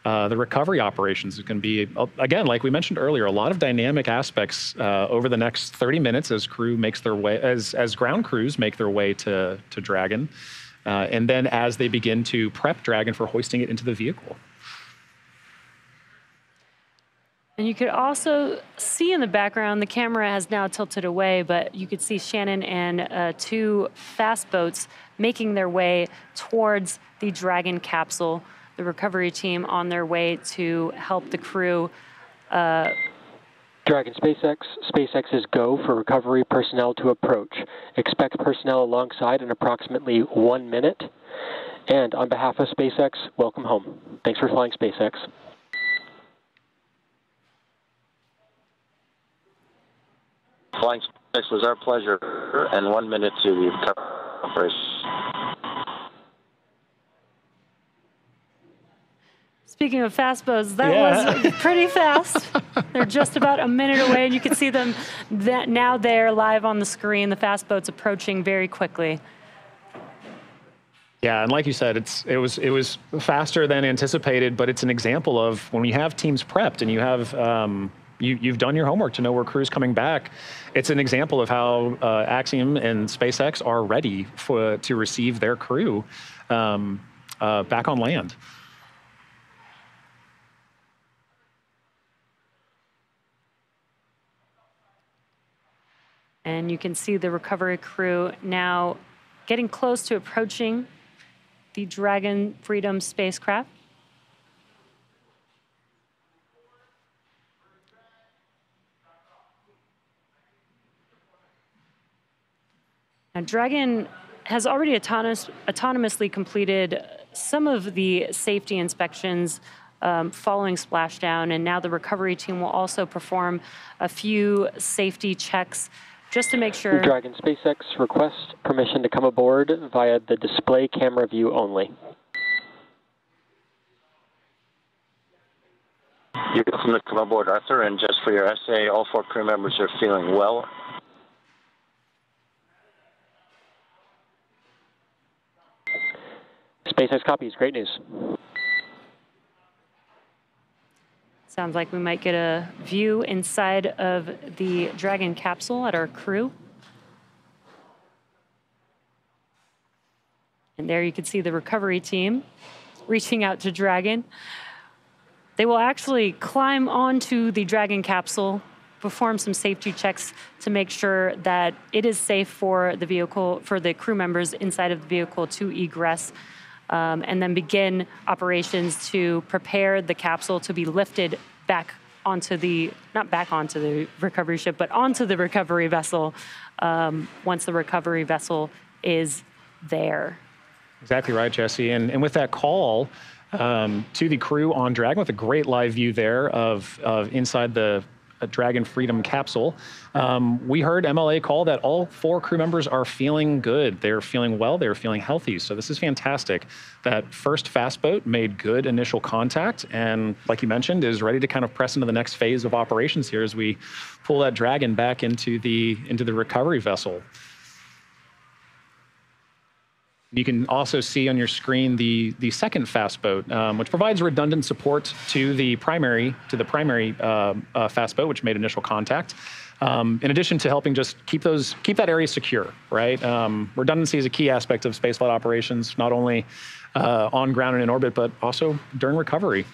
recovery operations. It can be, again, like we mentioned earlier, a lot of dynamic aspects over the next 30 minutes as crew makes their way, as ground crews make their way to Dragon, and then as they begin to prep Dragon for hoisting it into the vehicle. And you could also see in the background, the camera has now tilted away, but you could see Shannon and 2 fast boats making their way towards the Dragon capsule, the recovery team on their way to help the crew. Dragon SpaceX, SpaceX is go for recovery personnel to approach. Expect personnel alongside in approximately 1 minute. And on behalf of SpaceX, welcome home. Thanks for flying SpaceX. Flying SpaceX was our pleasure, and 1 minute to the recovery operation. Speaking of fast boats, that was pretty fast. They're just about a minute away, and you can see them now there live on the screen, the fast boats approaching very quickly. Yeah, and like you said, it was faster than anticipated, but it's an example of when you have teams prepped and you have you've done your homework to know where crew's coming back. It's an example of how Axiom and SpaceX are ready to receive their crew back on land. And you can see the recovery crew now getting close to approaching the Dragon Freedom spacecraft. Now, Dragon has already autonomously completed some of the safety inspections following splashdown, and now the recovery team will also perform a few safety checks just to make sure. Dragon SpaceX requests permission to come aboard via the display camera view only. You're welcome to come aboard, Arthur, and just for your essay, all 4 crew members are feeling well. SpaceX copies. Great news. Sounds like we might get a view inside of the Dragon capsule at our crew. And there you can see the recovery team reaching out to Dragon. They will actually climb onto the Dragon capsule, perform some safety checks to make sure that it is safe for the vehicle, for the crew members inside of the vehicle to egress, and then begin operations to prepare the capsule to be lifted back onto the, not back onto the recovery ship, but onto the recovery vessel once the recovery vessel is there. Exactly right, Jesse. And with that call to the crew on Dragon, with a great live view there of inside the Dragon Freedom capsule, we heard MLA call that all 4 crew members are feeling good. They're feeling well, they're feeling healthy. So this is fantastic. That first fast boat made good initial contact, and like you mentioned, is ready to kind of press into the next phase of operations here as we pull that Dragon back into the recovery vessel. You can also see on your screen the second fast boat, which provides redundant support to the primary fast boat, which made initial contact. In addition to helping just keep that area secure, right? Redundancy is a key aspect of spaceflight operations, not only on ground and in orbit, but also during recovery.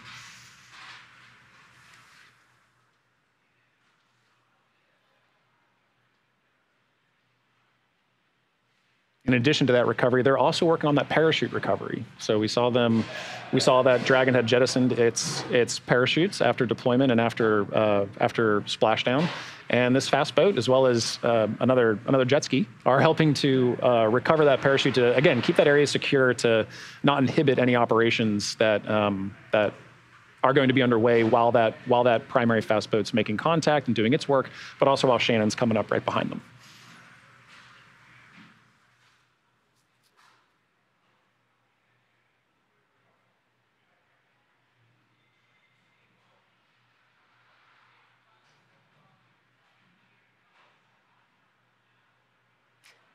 In addition to that recovery, they're also working on that parachute recovery. So we saw that Dragon had jettisoned its parachutes after deployment and after splashdown. And this fast boat, as well as another jet ski, are helping to recover that parachute to, again, keep that area secure to not inhibit any operations that that are going to be underway while that primary fast boat's making contact and doing its work, but also while Shannon's coming up right behind them.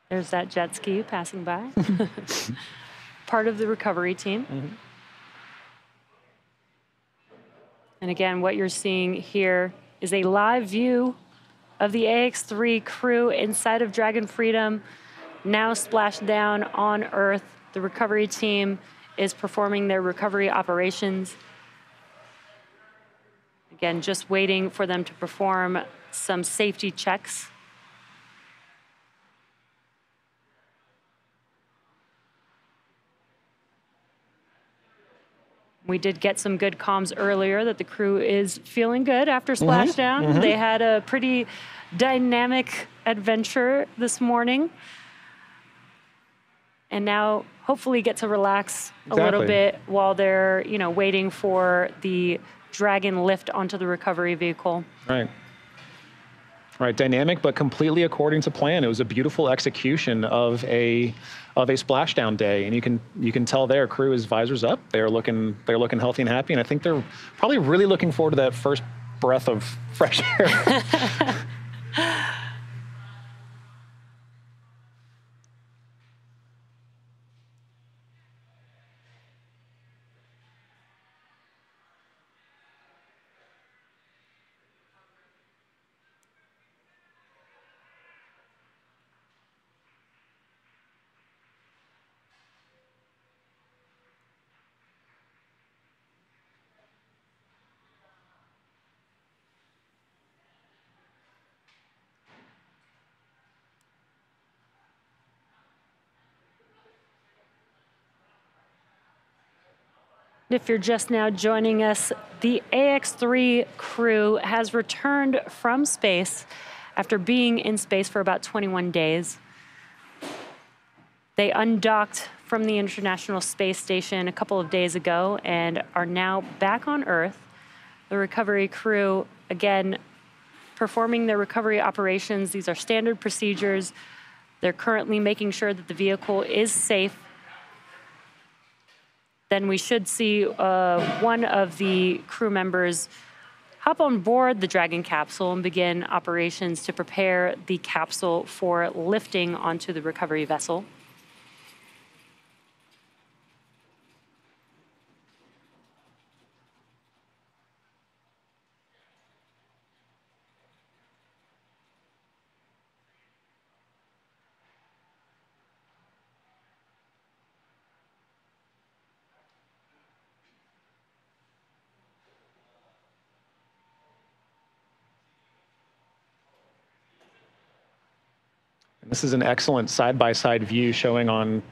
There's that jet ski passing by. Part of the recovery team. Mm-hmm. And again, what you're seeing here is a live view of the AX-3 crew inside of Dragon Freedom, now splashed down on Earth. The recovery team is performing their recovery operations. Again, just waiting for them to perform some safety checks. We did get some good comms earlier that the crew is feeling good after splashdown. Mm-hmm. They had a pretty dynamic adventure this morning. And now hopefully get to relax a little bit while they're, waiting for the Dragon lift onto the recovery vehicle. Right, dynamic, but completely according to plan. It was a beautiful execution of a splashdown day, and you can tell their crew is visors up. They're looking healthy and happy, and I think they're probably really looking forward to that first breath of fresh air. If you're just now joining us, the AX-3 crew has returned from space after being in space for about 21 days. They undocked from the International Space Station a couple of days ago and are now back on Earth. The recovery crew, again, performing their recovery operations. These are standard procedures. They're currently making sure that the vehicle is safe. Then we should see one of the crew members hop on board the Dragon capsule and begin operations to prepare the capsule for lifting onto the recovery vessel. This is an excellent side-by-side view showing on,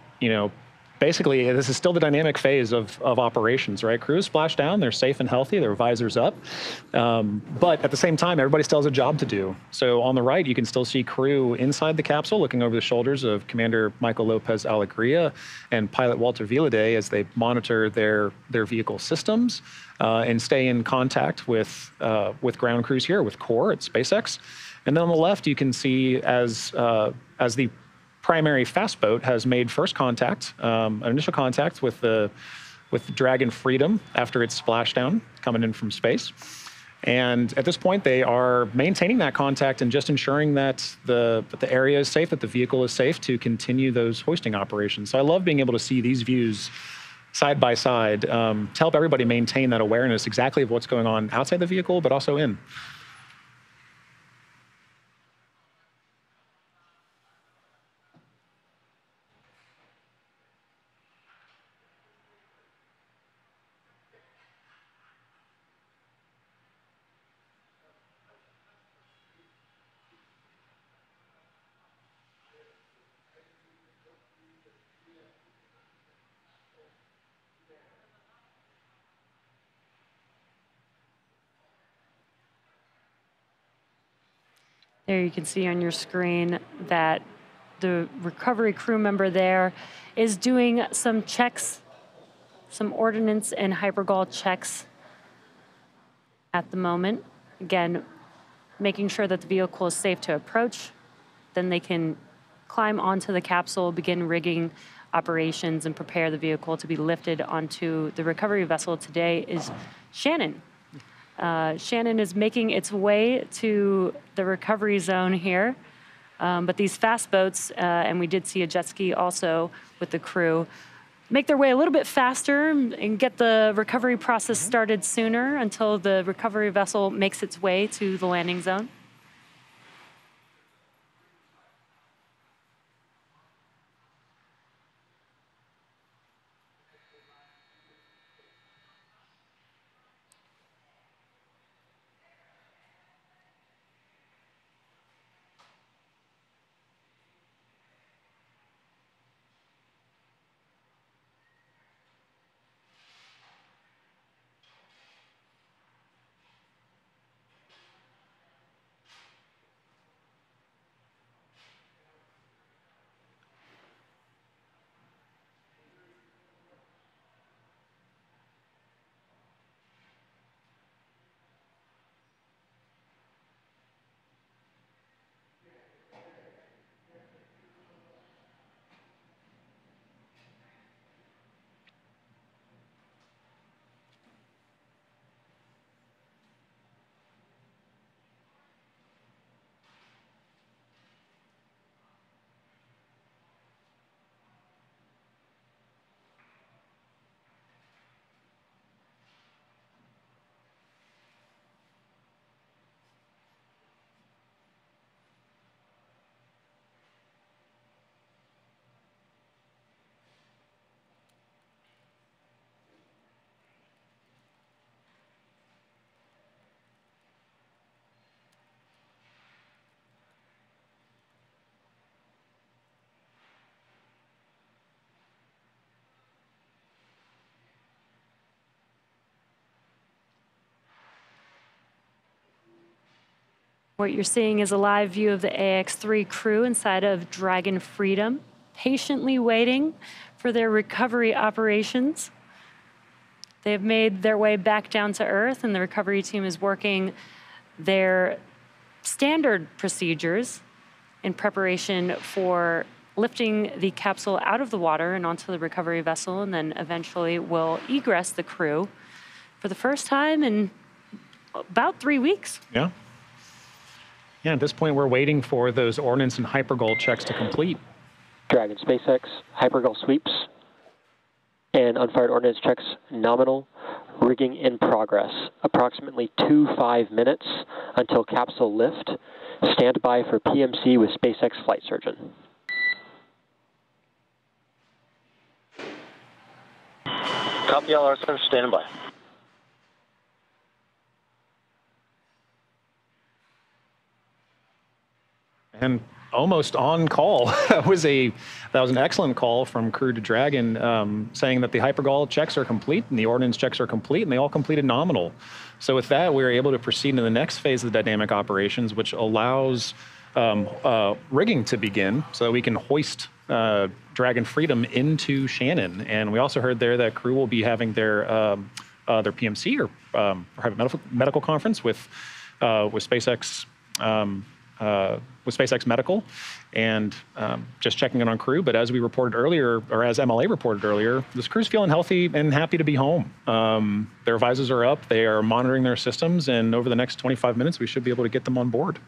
basically this is still the dynamic phase of operations, right? Crews splash down, they're safe and healthy, their visors up. But at the same time, everybody still has a job to do. So on the right, you can still see crew inside the capsule looking over the shoulders of Commander Michael Lopez Alegria and pilot Walter Villaday as they monitor their vehicle systems and stay in contact with ground crews here, with Core at SpaceX. And then on the left, you can see as the primary fast boat has made first contact, initial contact with Dragon Freedom after its splashdown coming in from space. And at this point, they are maintaining that contact and just ensuring that the area is safe, that the vehicle is safe to continue those hoisting operations. So I love being able to see these views side by side to help everybody maintain that awareness exactly of what's going on outside the vehicle, but also in. There you can see on your screen that the recovery crew member there is doing some checks, some ordnance and hypergol checks at the moment. Again, making sure that the vehicle is safe to approach. Then they can climb onto the capsule, begin rigging operations, and prepare the vehicle to be lifted onto the recovery vessel. Today is Shannon. Shannon is making its way to the recovery zone here. But these fast boats, and we did see a jet ski also with the crew, make their way a little bit faster and get the recovery process started sooner until the recovery vessel makes its way to the landing zone. What you're seeing is a live view of the AX-3 crew inside of Dragon Freedom, patiently waiting for their recovery operations. They have made their way back down to Earth, and the recovery team is working their standard procedures in preparation for lifting the capsule out of the water and onto the recovery vessel, and then eventually will egress the crew for the first time in about 3 weeks. Yeah. Yeah, at this point, we're waiting for those ordnance and hypergol checks to complete. Dragon SpaceX, hypergol sweeps, and unfired ordnance checks nominal. Rigging in progress. Approximately 5 minutes until capsule lift. Stand by for PMC with SpaceX flight surgeon. Copy LR, stand by. And almost on call. That was an excellent call from crew to Dragon, saying that the hypergol checks are complete and the ordnance checks are complete, and they all completed nominal. So with that, we were able to proceed to the next phase of the dynamic operations, which allows rigging to begin so that we can hoist Dragon Freedom into Shannon. And we also heard there that crew will be having their PMC or private medical conference with SpaceX. With SpaceX Medical, and just checking in on crew. But as we reported earlier, or as MLA reported earlier, this crew's feeling healthy and happy to be home. Their visors are up, they are monitoring their systems, and over the next 25 minutes, we should be able to get them on board.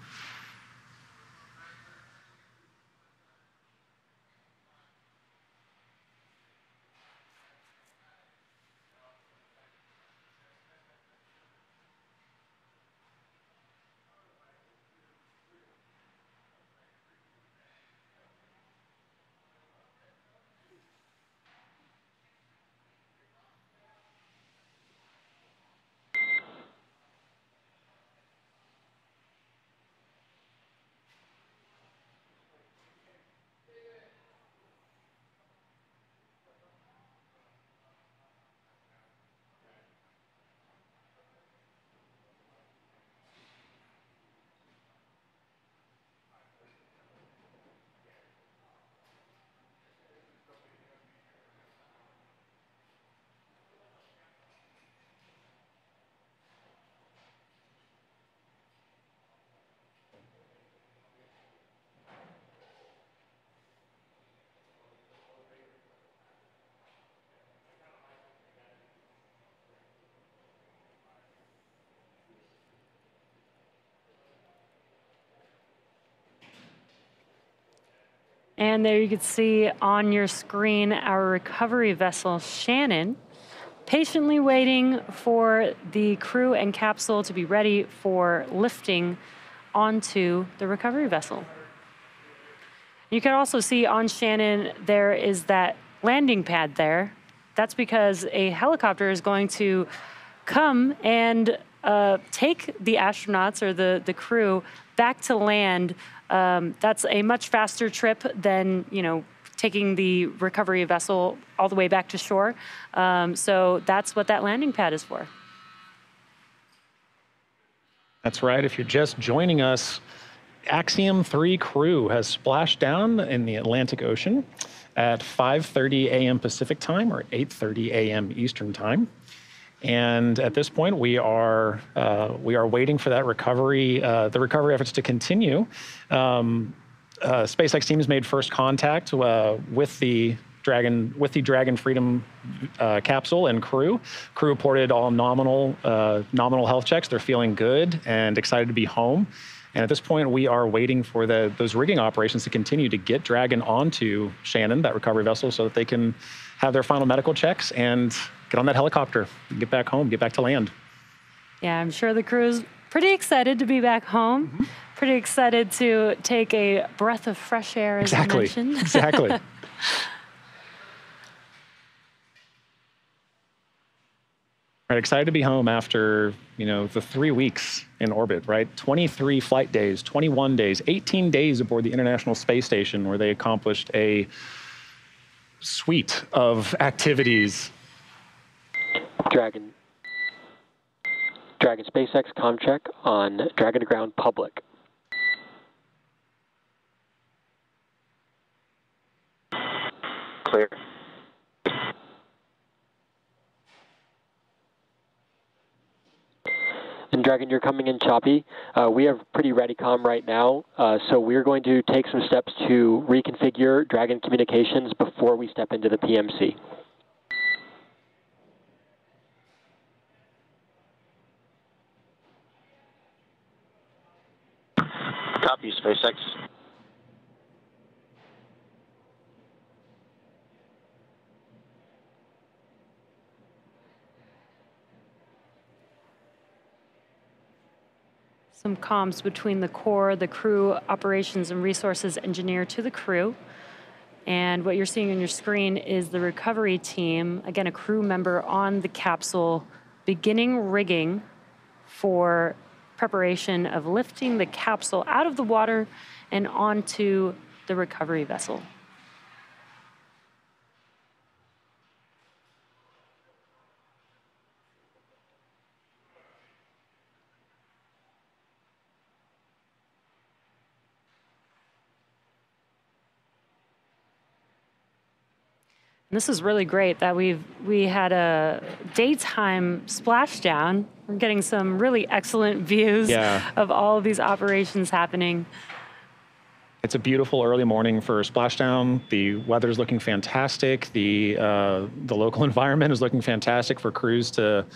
And there you can see on your screen our recovery vessel, Shannon, patiently waiting for the crew and capsule to be ready for lifting onto the recovery vessel. You can also see on Shannon, there is that landing pad there. That's because a helicopter is going to come and take the astronauts or the crew back to land. That's a much faster trip than, taking the recovery vessel all the way back to shore. So that's what that landing pad is for. That's right. If you're just joining us, Axiom 3 crew has splashed down in the Atlantic Ocean at 5:30 a.m. Pacific time or 8:30 a.m. Eastern time. And at this point, we are waiting for that recovery, the recovery efforts to continue. SpaceX team has made first contact with the Dragon Freedom capsule and crew. Crew reported all nominal health checks. They're feeling good and excited to be home. And at this point, we are waiting for those rigging operations to continue to get Dragon onto Shannon, that recovery vessel, so that they can have their final medical checks and get on that helicopter and get back home, get back to land. Yeah, I'm sure the crew's pretty excited to be back home. Pretty excited to take a breath of fresh air, as you mentioned. Exactly. Right, excited to be home after, the 3 weeks in orbit, right? 23 flight days, 21 days, 18 days aboard the International Space Station, where they accomplished a suite of activities. Dragon SpaceX comm check on Dragon to ground public. Clear. And Dragon, you're coming in choppy. We have pretty ready comm right now, so we're going to take some steps to reconfigure Dragon communications before we step into the PMC. Copy, SpaceX. Some comms between the core, the crew, operations and resources engineer to the crew. And what you're seeing on your screen is the recovery team, again, a crew member on the capsule, beginning rigging for preparation of lifting the capsule out of the water and onto the recovery vessel. And this is really great that we had a daytime splashdown. We're getting some really excellent views of all of these operations happening. It's a beautiful early morning for splashdown. The weather's looking fantastic. The local environment is looking fantastic for crews to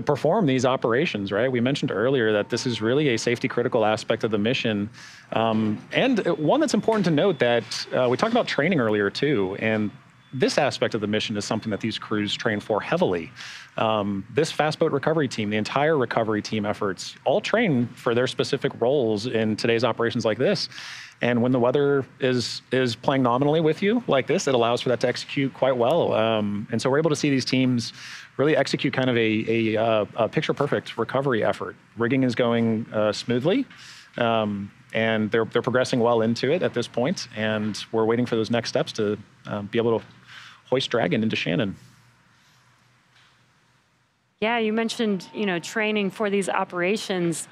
perform these operations, right? We mentioned earlier that this is really a safety critical aspect of the mission. And one that's important to note that we talked about training earlier too, and this aspect of the mission is something that these crews train for heavily. This fast boat recovery team, the entire recovery team efforts, all train for their specific roles in today's operations like this. And when the weather is playing nominally with you like this, it allows for that to execute quite well. And so we're able to see these teams really execute kind of a picture-perfect recovery effort. Rigging is going smoothly. And they're progressing well into it at this point, and we're waiting for those next steps to be able to hoist Dragon into Shannon. Yeah, you mentioned, training for these operations.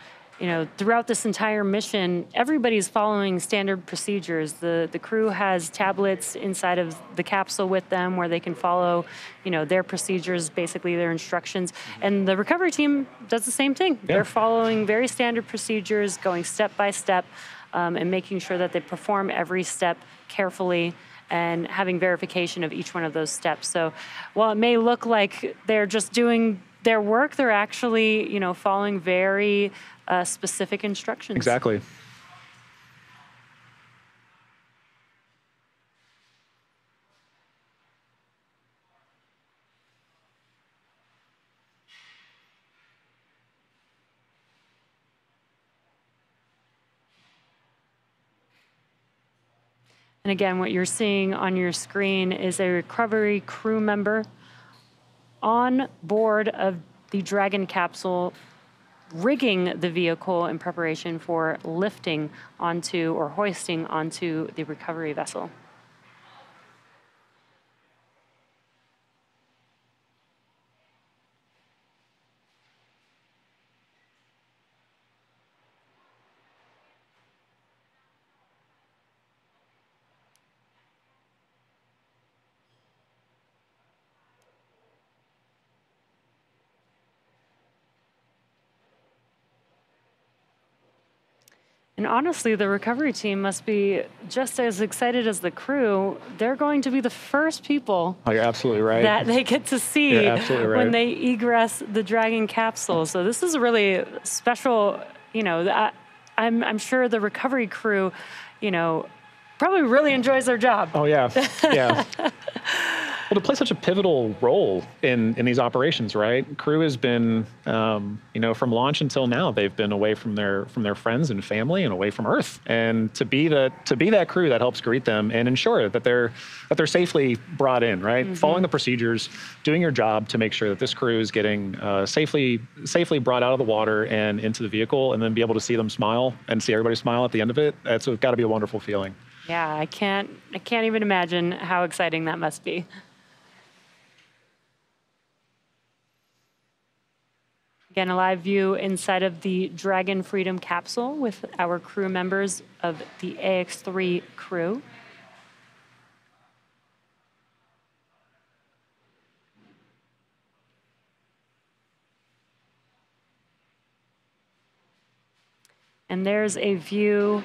Throughout this entire mission, everybody's following standard procedures. The crew has tablets inside of the capsule with them where they can follow, their procedures, basically their instructions. And the recovery team does the same thing. Yeah. They're following very standard procedures, going step by step, and making sure that they perform every step carefully and having verification of each one of those steps. So while it may look like they're just doing their work, they're actually, following very specific instructions. Exactly. And again, what you're seeing on your screen is a recovery crew member on board of the Dragon capsule, rigging the vehicle in preparation for lifting onto or hoisting onto the recovery vessel. And honestly, the recovery team must be just as excited as the crew. They're going to be the first people Oh, you're absolutely right. that they get to see You're absolutely right. when they egress the Dragon capsule. So this is a really special, you know, I'm sure the recovery crew, you know, probably really enjoys their job. Oh, yeah. Yeah. Well, to play such a pivotal role in these operations, right? Crew has been, you know, from launch until now, they've been away from their friends and family and away from Earth. And to be that crew that helps greet them and ensure that they're safely brought in, right? Mm-hmm. Following the procedures, doing your job to make sure that this crew is getting safely brought out of the water and into the vehicle, and then be able to see them smile and see everybody smile at the end of it. It's got to be a wonderful feeling. Yeah, I can't even imagine how exciting that must be. Again, a live view inside of the Dragon Freedom capsule with our crew members of the AX-3 crew. And there's a view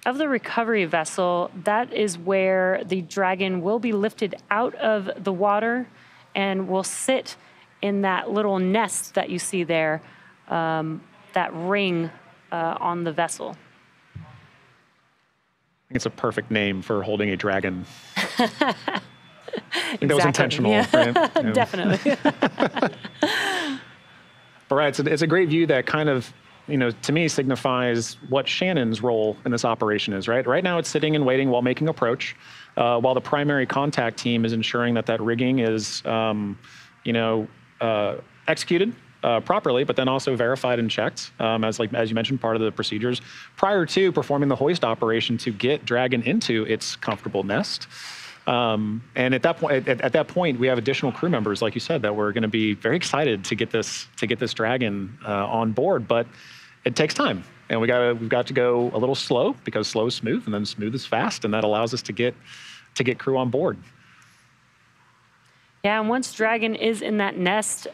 of the recovery vessel. That is where the Dragon will be lifted out of the water and will sit in that little nest that you see there, that ring on the vessel. I think it's a perfect name for holding a dragon. I think that was intentional, yeah. Right? Yeah. Definitely. But right, it's a great view that kind of, you know, to me signifies what Shannon's role in this operation is, right? Right now it's sitting and waiting while making approach, while the primary contact team is ensuring that that rigging is, you know, executed properly, but then also verified and checked, as you mentioned, part of the procedures prior to performing the hoist operation to get Dragon into its comfortable nest. And at that point, we have additional crew members, like you said, that we're going to be very excited to get this Dragon on board. But it takes time, and we've got to go a little slow, because slow is smooth, and then smooth is fast, and that allows us to get crew on board. Yeah, and once Dragon is in that nest,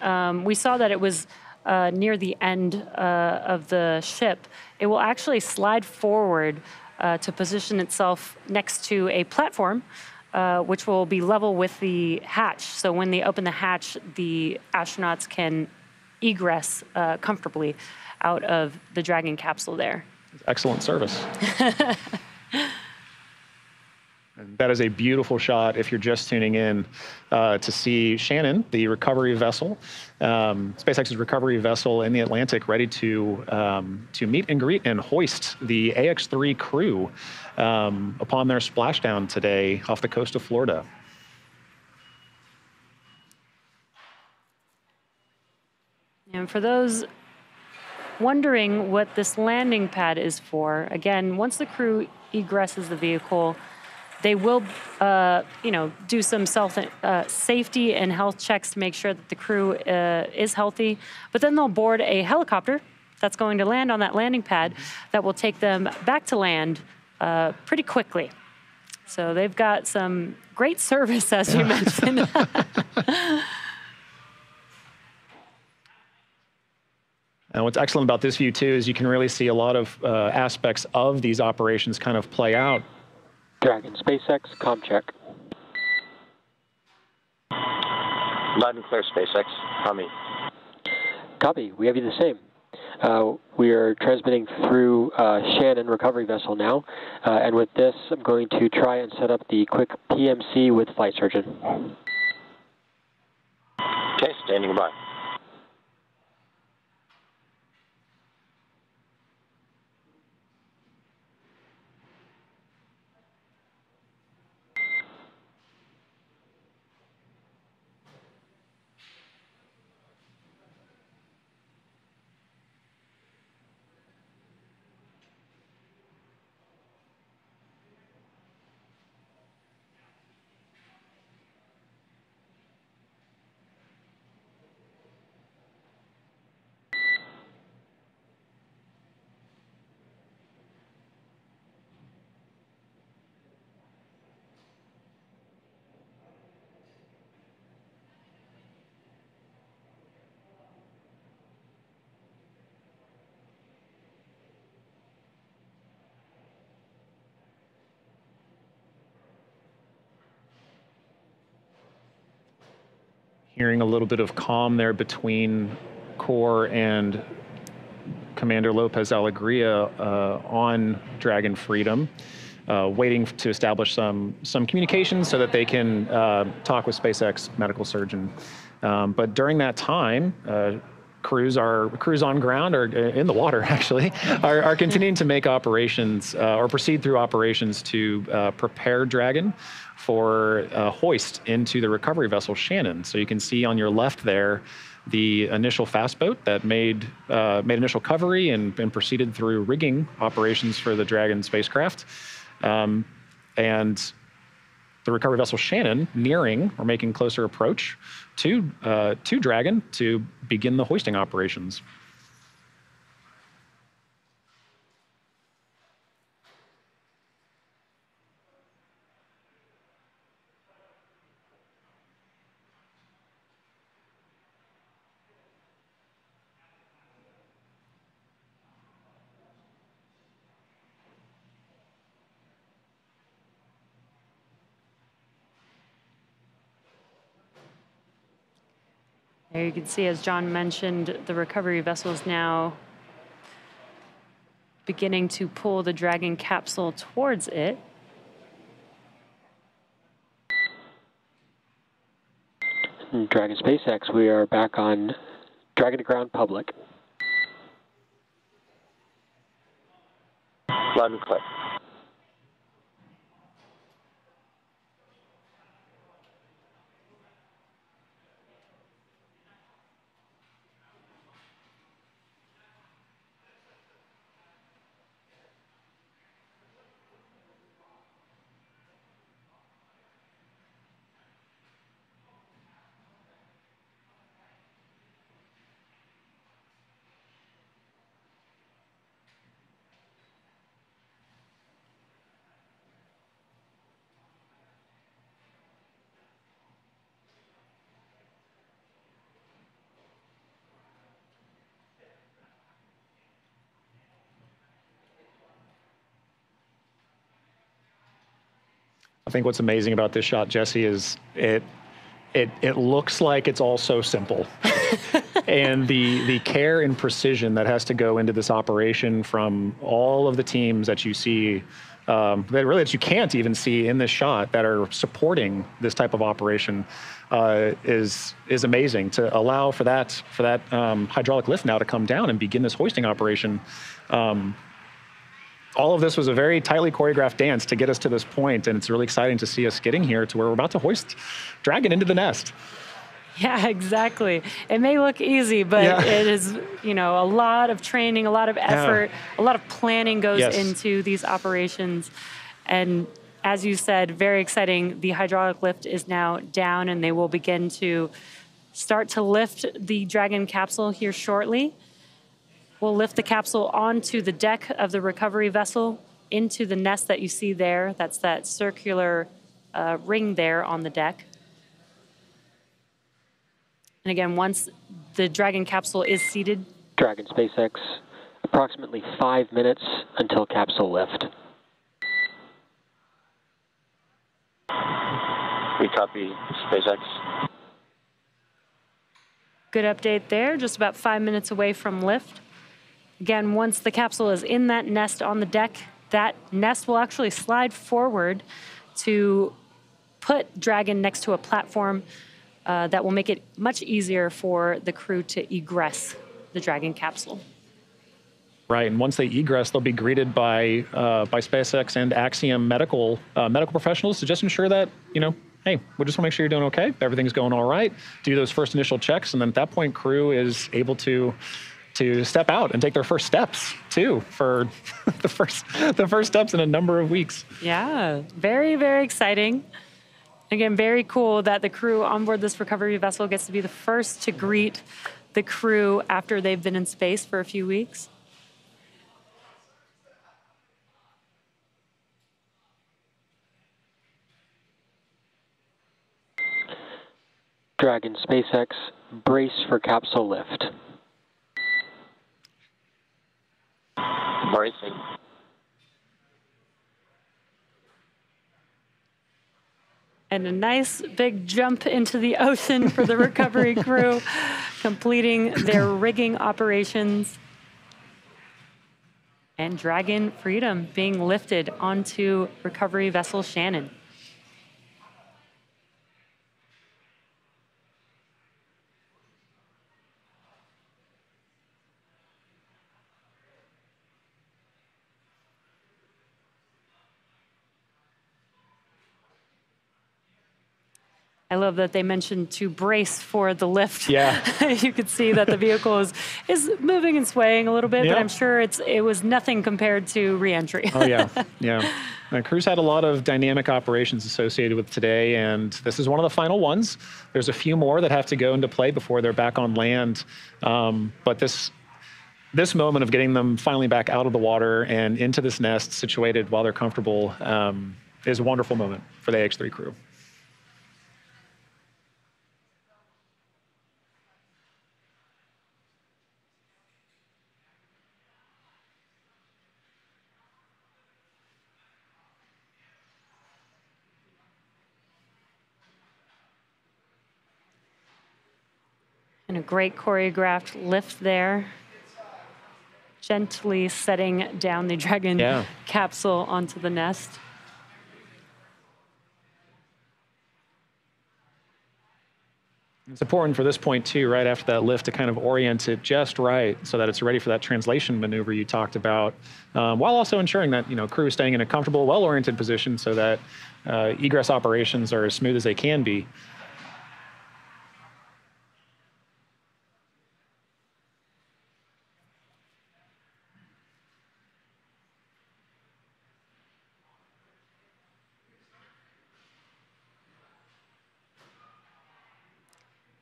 we saw that it was near the end of the ship. It will actually slide forward to position itself next to a platform, which will be level with the hatch. So when they open the hatch, the astronauts can egress comfortably out of the Dragon capsule there. Excellent service. And that is a beautiful shot if you're just tuning in to see Shannon, the recovery vessel, SpaceX's recovery vessel in the Atlantic, ready to meet and greet and hoist the AX-3 crew upon their splashdown today off the coast of Florida. And for those wondering what this landing pad is for, again, once the crew egresses the vehicle, they will, you know, do some safety and health checks to make sure that the crew is healthy. But then they'll board a helicopter that's going to land on that landing pad that will take them back to land pretty quickly. So they've got some great service, as you mentioned. And what's excellent about this view, too, is you can really see a lot of aspects of these operations kind of play out. Dragon SpaceX, comm check. Loud and clear, SpaceX. Copy. Copy. We have you the same. We are transmitting through Shannon recovery vessel now, and with this, I'm going to try and set up the quick PMC with flight surgeon. Okay, standing by. Hearing a little bit of calm there between Core and Commander Lopez Alegria on Dragon Freedom, waiting to establish some communications so that they can talk with SpaceX medical surgeon. But during that time, crews on ground, or in the water actually, are continuing to make operations or proceed through operations to prepare Dragon for hoist into the recovery vessel Shannon. So you can see on your left there the initial fast boat that made initial recovery and proceeded through rigging operations for the Dragon spacecraft. And the recovery vessel Shannon nearing or making closer approach to Dragon to begin the hoisting operations. There you can see, as John mentioned, the recovery vessel is now beginning to pull the Dragon capsule towards it. Dragon SpaceX, we are back on Dragon to Ground Public. Loud and clear. I think what's amazing about this shot, Jesse, is it looks like it's all so simple. And the care and precision that has to go into this operation from all of the teams that you see, that you can't even see in this shot, that are supporting this type of operation, is amazing. To allow for that hydraulic lift now to come down and begin this hoisting operation. All of this was a very tightly choreographed dance to get us to this point, and it's really exciting to see us getting here to where we're about to hoist Dragon into the nest. Yeah, exactly. It may look easy, but it is, a lot of training, a lot of effort, a lot of planning goes into these operations. And as you said, very exciting. The hydraulic lift is now down, and they will begin to start to lift the Dragon capsule here shortly. We'll lift the capsule onto the deck of the recovery vessel into the nest that you see there. That's that circular ring there on the deck. And again, once the Dragon capsule is seated. Dragon SpaceX, approximately 5 minutes until capsule lift. We copy, SpaceX. Good update there, just about 5 minutes away from lift. Again, once the capsule is in that nest on the deck, that nest will actually slide forward to put Dragon next to a platform that will make it much easier for the crew to egress the Dragon capsule. Right, and once they egress, they'll be greeted by SpaceX and Axiom medical professionals to just ensure that, hey, we just want to make sure you're doing okay, everything's going all right, do those first initial checks, and then at that point, crew is able to step out and take their first steps too, for the first steps in a number of weeks. Yeah, very, very exciting. Again, very cool that the crew on board this recovery vessel gets to be the first to greet the crew after they've been in space for a few weeks. Dragon SpaceX, brace for capsule lift. And a nice big jump into the ocean for the recovery crew, completing their rigging operations. And Dragon Freedom being lifted onto recovery vessel Shannon. I love that they mentioned to brace for the lift. Yeah. You could see that the vehicle is moving and swaying a little bit, Yep. but I'm sure it was nothing compared to reentry. Oh, yeah. Yeah. Cruise had a lot of dynamic operations associated with today, and this is one of the final ones. There's a few more that have to go into play before they're back on land. But this moment of getting them finally back out of the water and into this nest situated while they're comfortable is a wonderful moment for the AX3 crew. And a great choreographed lift there. Gently setting down the Dragon capsule onto the nest. It's important for this point too, right after that lift, to kind of orient it just right so that it's ready for that translation maneuver you talked about, while also ensuring that crew is staying in a comfortable, well-oriented position so that egress operations are as smooth as they can be.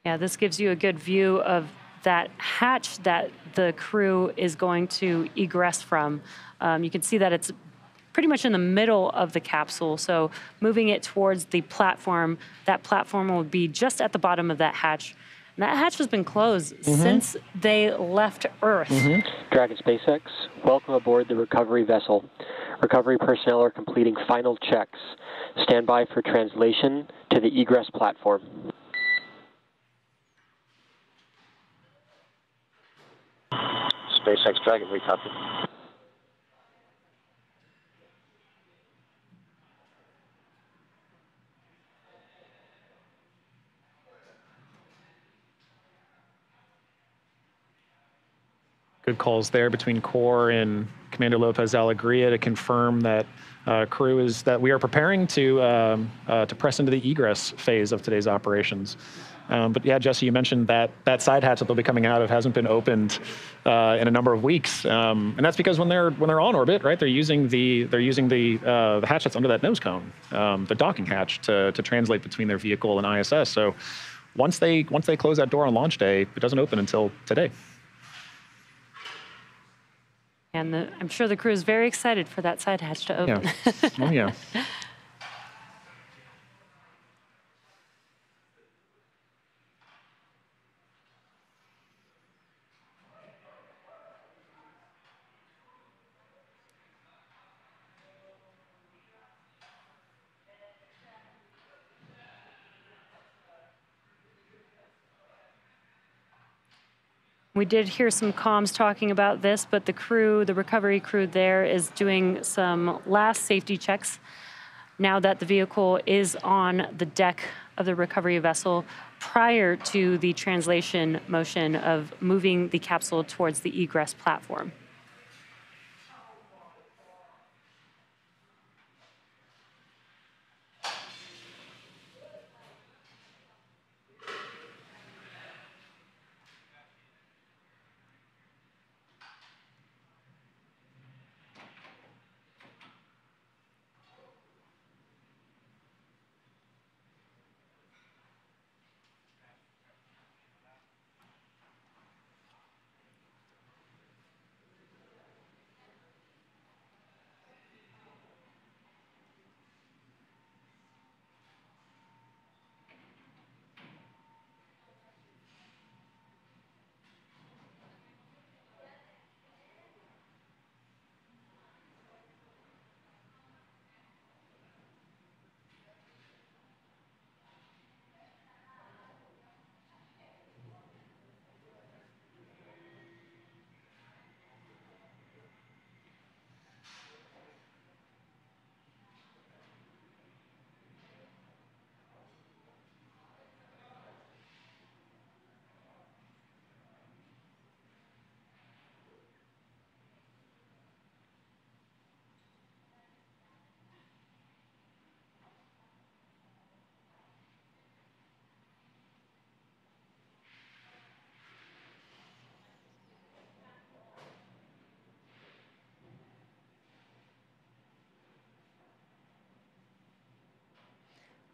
Yeah, this gives you a good view of that hatch that the crew is going to egress from. You can see that it's pretty much in the middle of the capsule. So moving it towards the platform, that platform will be just at the bottom of that hatch. And that hatch has been closed since they left Earth. Dragon SpaceX, welcome aboard the recovery vessel. Recovery personnel are completing final checks. Stand by for translation to the egress platform. SpaceX Dragon, we copy. Good calls there between Core and Commander Lopez Alegria to confirm that crew is that we are preparing to press into the egress phase of today's operations. But yeah, Jesse, you mentioned that side hatch that they'll be coming out of hasn't been opened in a number of weeks, and that's because when they're on orbit, right, they're using the hatch that's under that nose cone, the docking hatch, to translate between their vehicle and ISS. So once they close that door on launch day, it doesn't open until today. And I'm sure the crew is very excited for that side hatch to open. Yeah. Oh, yeah. We did hear some comms talking about this, but the crew, the recovery crew there, is doing some last safety checks now that the vehicle is on the deck of the recovery vessel prior to the translation motion of moving the capsule towards the egress platform.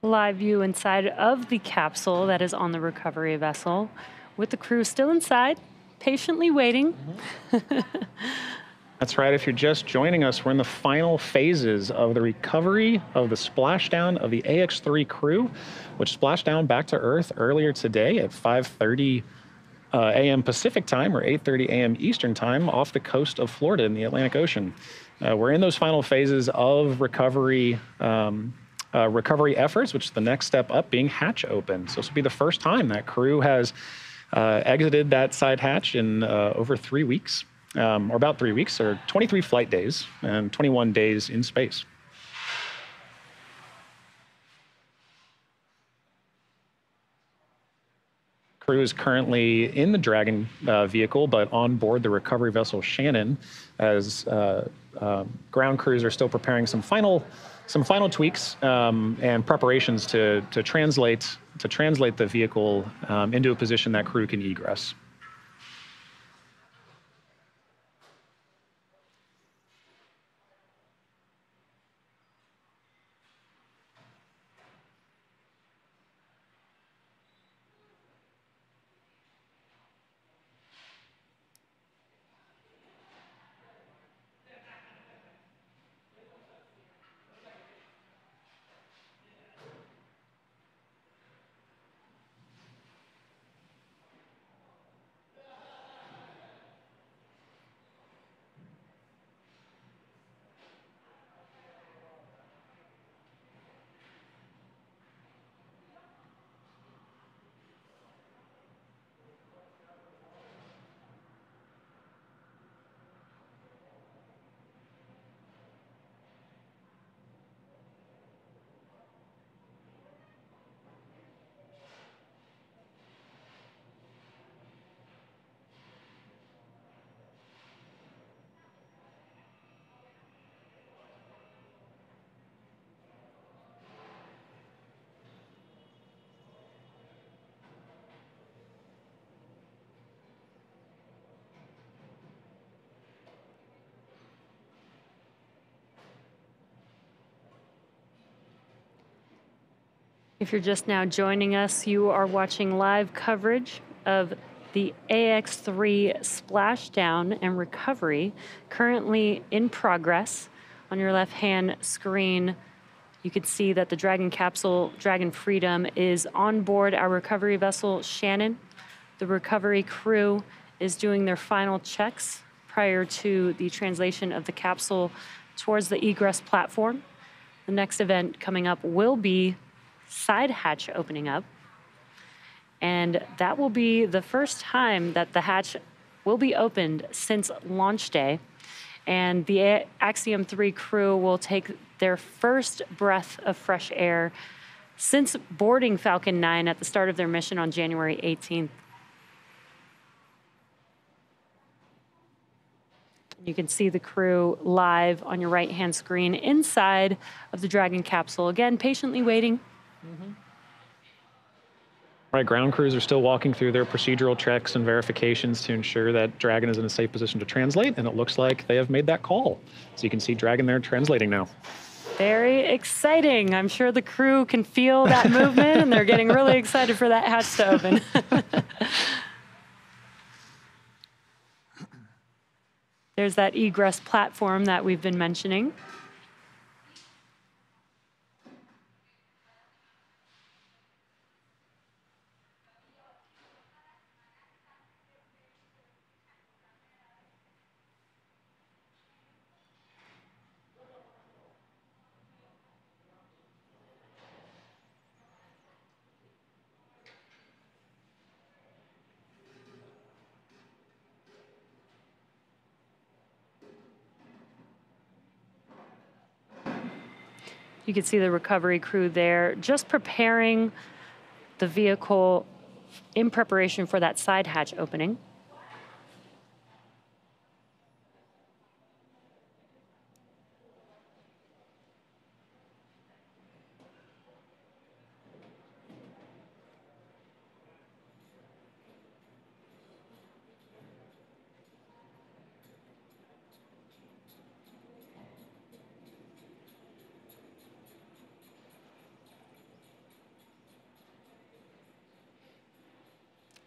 Live view inside of the capsule that is on the recovery vessel, with the crew still inside, patiently waiting. That's right. If you're just joining us, we're in the final phases of the recovery of the splashdown of the AX-3 crew, which splashed down back to Earth earlier today at 5:30 a.m. Pacific time, or 8:30 a.m. Eastern time, off the coast of Florida in the Atlantic Ocean. We're in those final phases of recovery efforts, which is the next step up being hatch open. So this will be the first time that crew has exited that side hatch in over 3 weeks, or about 3 weeks, or 23 flight days and 21 days in space. Crew is currently in the Dragon vehicle, but on board the recovery vessel Shannon, as ground crews are still preparing some final tweaks and preparations to translate the vehicle into a position that crew can egress. If you're just now joining us, you are watching live coverage of the AX-3 splashdown and recovery, currently in progress. On your left-hand screen, you can see that the Dragon capsule, Dragon Freedom, is on board our recovery vessel, Shannon. The recovery crew is doing their final checks prior to the translation of the capsule towards the egress platform. The next event coming up will be side hatch opening up, and that will be the first time that the hatch will be opened since launch day, and the Axiom 3 crew will take their first breath of fresh air since boarding Falcon 9 at the start of their mission on January 18th. You can see the crew live on your right-hand screen inside of the Dragon capsule, again, patiently waiting. Right, ground crews are still walking through their procedural checks and verifications to ensure that Dragon is in a safe position to translate, and it looks like they have made that call. So you can see Dragon there translating now. Very exciting. I'm sure the crew can feel that movement, and they're getting really excited for that hatch to open. There's that egress platform that we've been mentioning. You can see the recovery crew there just preparing the vehicle in preparation for that side hatch opening.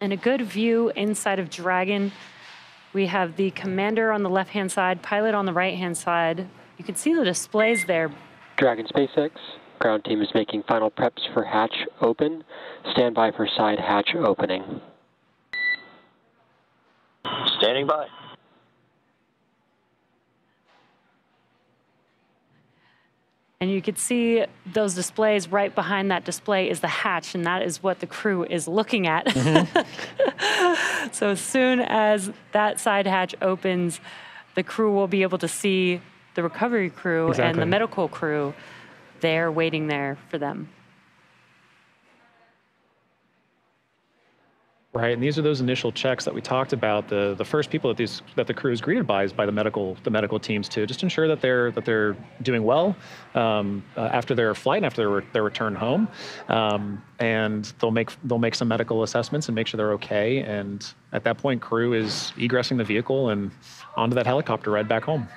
And a good view inside of Dragon. We have the commander on the left-hand side, pilot on the right-hand side. You can see the displays there. Dragon SpaceX, ground team is making final preps for hatch open. Stand by for side hatch opening. Standing by. And you can see those displays. Right behind that display is the hatch, and that is what the crew is looking at. Mm-hmm. So as soon as that side hatch opens, the crew will be able to see the recovery crew and the medical crew there waiting there for them. Right, and these are those initial checks that we talked about. The first people that the crew is greeted by is by the medical teams to just ensure that they're doing well after their flight and after their return home, and they'll make some medical assessments and make sure they're okay. And at that point, crew is egressing the vehicle and onto that helicopter ride back home.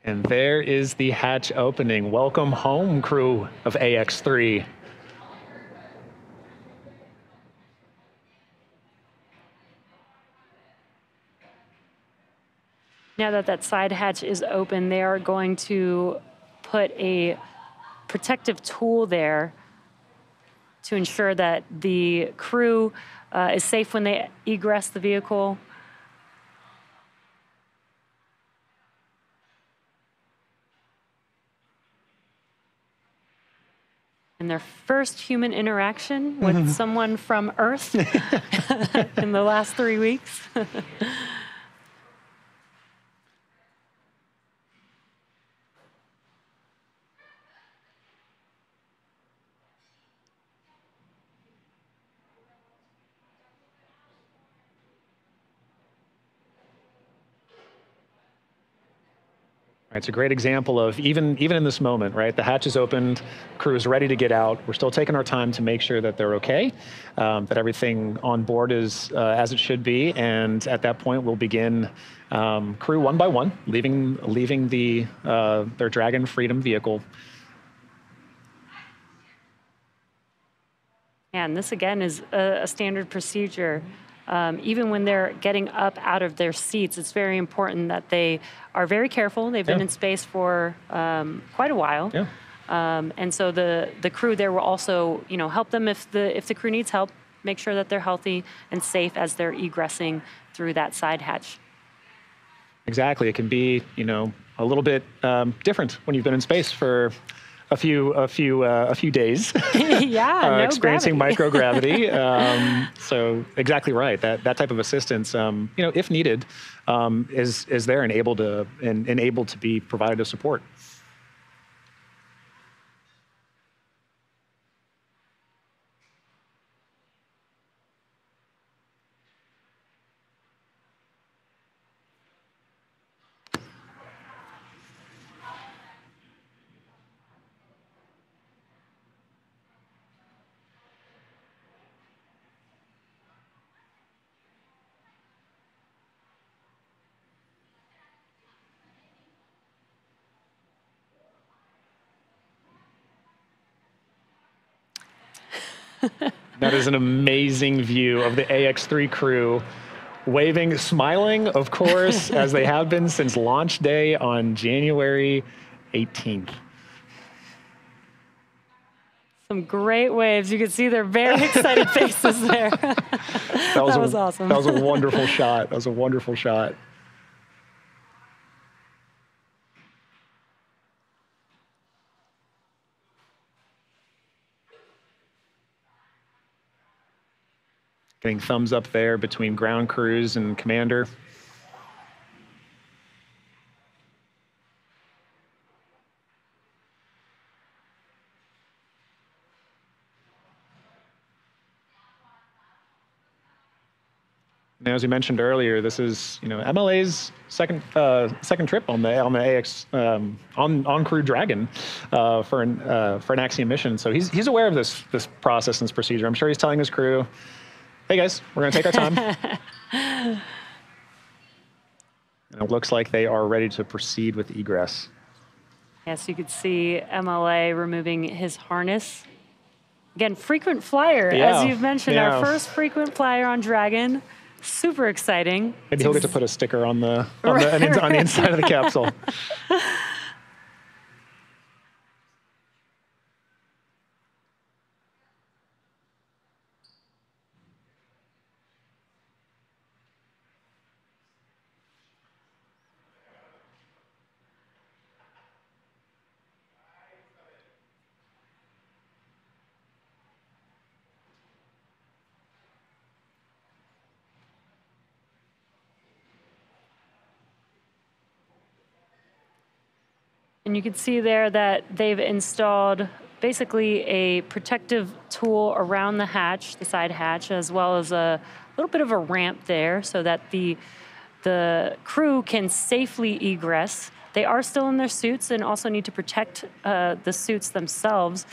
And there is the hatch opening. Welcome home, crew of AX-3. Now that that side hatch is open, they are going to put a protective tool there to ensure that the crew is safe when they egress the vehicle. And their first human interaction with someone from Earth in the last 3 weeks. It's a great example of even in this moment, right? The hatch is opened, crew is ready to get out. We're still taking our time to make sure that they're okay, that everything on board is as it should be. And at that point, we'll begin crew one by one, leaving their Dragon Freedom vehicle. And this again is a standard procedure. Even when they're getting up out of their seats, it's very important that they are very careful. They've been in space for quite a while. Yeah. And so the crew there will also, help them if the crew needs help, make sure that they're healthy and safe as they're egressing through that side hatch. Exactly. It can be, a little bit different when you've been in space for a few days. Yeah, experiencing microgravity. So exactly right. That type of assistance, if needed, is there and able to be provided as support. That is an amazing view of the AX-3 crew, waving, smiling, of course, as they have been since launch day on January 18th. Some great waves. You can see their very excited faces there. That was awesome. That was a wonderful shot. That was a wonderful shot. Getting thumbs up there between ground crews and commander. Now, as we mentioned earlier, this is MLA's second trip on the AX on Crew Dragon for an Axiom mission. So he's aware of this process and this procedure. I'm sure he's telling his crew, "Hey guys, we're going to take our time." And it looks like they are ready to proceed with egress. Yes, you could see MLA removing his harness. Again, frequent flyer, as you've mentioned, our first frequent flyer on Dragon. Super exciting. Maybe he'll get to put a sticker on the inside of the capsule. And you can see there that they've installed basically a protective tool around the hatch, the side hatch, as well as a little bit of a ramp there so that the crew can safely egress. They are still in their suits and also need to protect the suits themselves.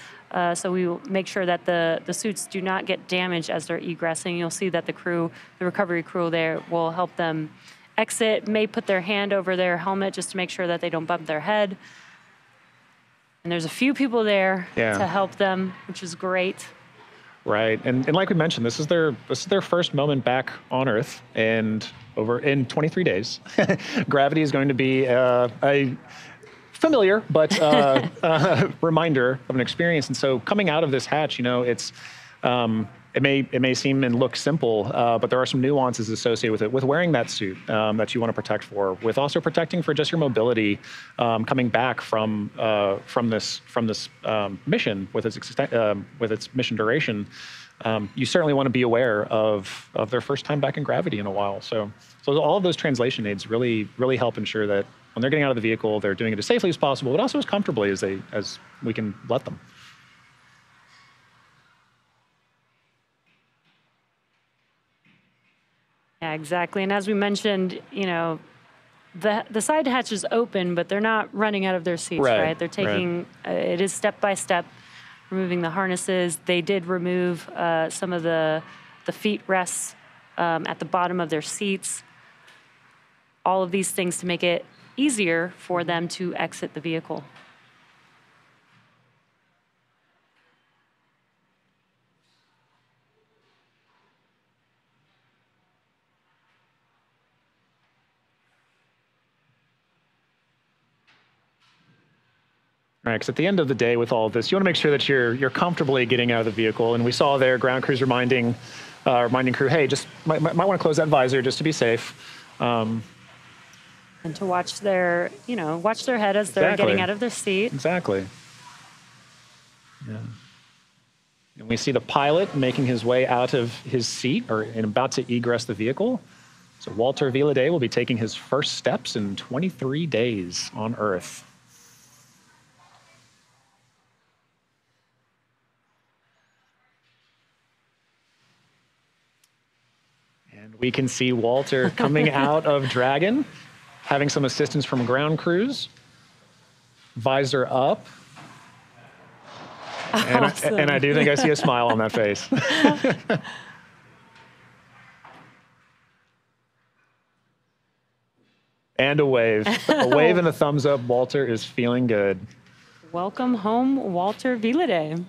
So we will make sure that the suits do not get damaged as they're egressing. You'll see that the recovery crew there will help them exit, may put their hand over their helmet just to make sure that they don't bump their head. And there's a few people there to help them, which is great. Right, and like we mentioned, this is their first moment back on Earth, and in 23 days, gravity is going to be a familiar but reminder of an experience. And so, coming out of this hatch, it's it may seem and look simple, but there are some nuances associated with it, with wearing that suit that you want to protect for, with also protecting for just your mobility coming back from this mission with its mission duration. You certainly want to be aware of their first time back in gravity in a while. So all of those translation aids really help ensure that when they're getting out of the vehicle, they're doing it as safely as possible, but also as comfortably as we can let them. Yeah, exactly. And as we mentioned, the side hatch is open, but they're not running out of their seats, right? They're taking, it is step by step, removing the harnesses. They did remove some of the feet rests at the bottom of their seats. All of these things to make it easier for them to exit the vehicle. Right, because at the end of the day with all of this, you want to make sure that you're comfortably getting out of the vehicle. And we saw there ground crews reminding crew, hey, just might want to close that visor just to be safe. And to watch their head as they're getting out of their seat. Exactly. Yeah. And we see the pilot making his way out of his seat and about to egress the vehicle. So Walter Villaday will be taking his first steps in 23 days on Earth. And we can see Walter coming out of Dragon, having some assistance from ground crews. Visor up. Awesome. And I do think I see a smile on that face. And a wave. A wave and a thumbs up. Walter is feeling good. Welcome home, Walter Villaday.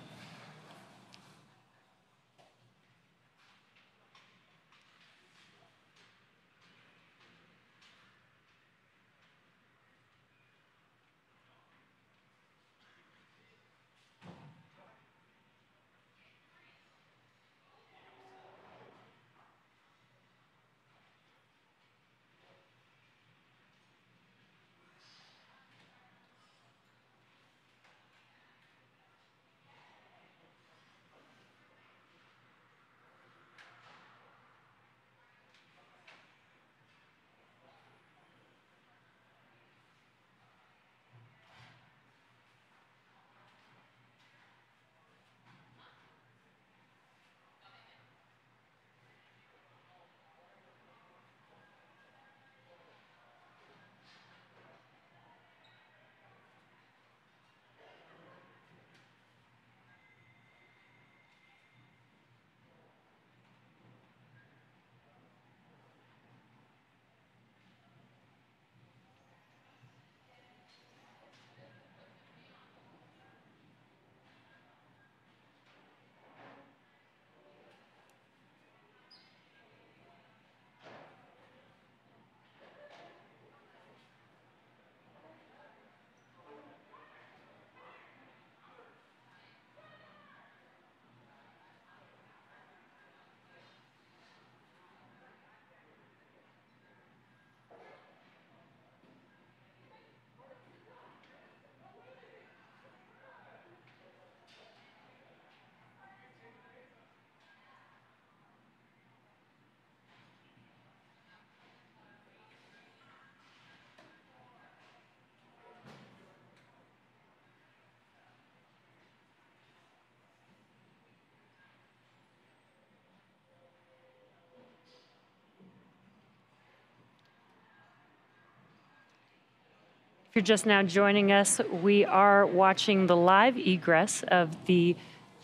If you're just now joining us, we are watching the live egress of the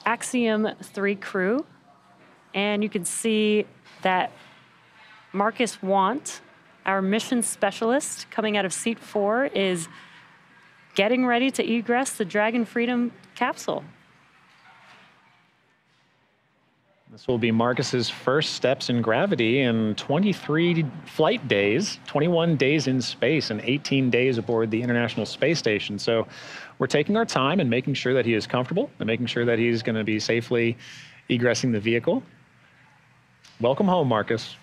Axiom 3 crew. And you can see that Marcus Want, our mission specialist coming out of seat 4, is getting ready to egress the Dragon Freedom capsule. This will be Marcus's first steps in gravity in 23 flight days, 21 days in space, and 18 days aboard the International Space Station. So we're taking our time and making sure that he is comfortable and making sure that he's going to be safely egressing the vehicle. Welcome home, Marcus.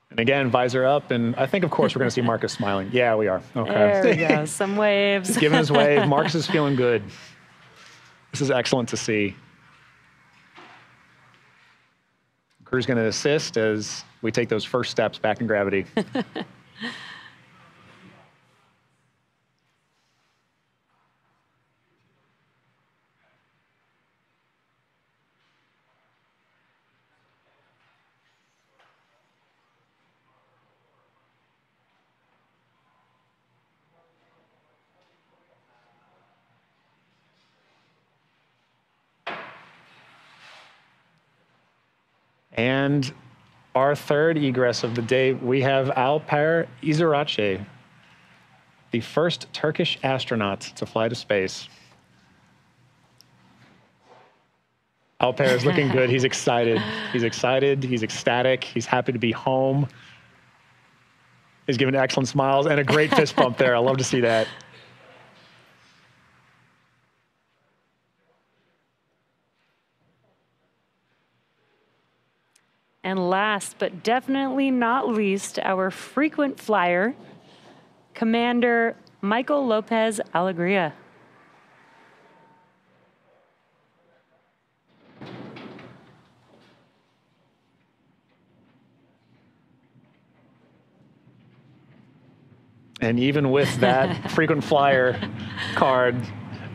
And again, visor up, and I think, of course, we're going to see Marcus smiling. Yeah, we are. Okay. There we go. Some waves. He's giving his wave. Marcus is feeling good. This is excellent to see. The crew's going to assist as we take those first steps back in gravity. And our third egress of the day, we have Alper Izirace, the first Turkish astronaut to fly to space. Alper is looking good. He's excited. He's excited. He's ecstatic. He's happy to be home. He's giving excellent smiles and a great fist bump there. I love to see that. And last but definitely not least, our frequent flyer, Commander Michael Lopez Alegria. And even with that frequent flyer card,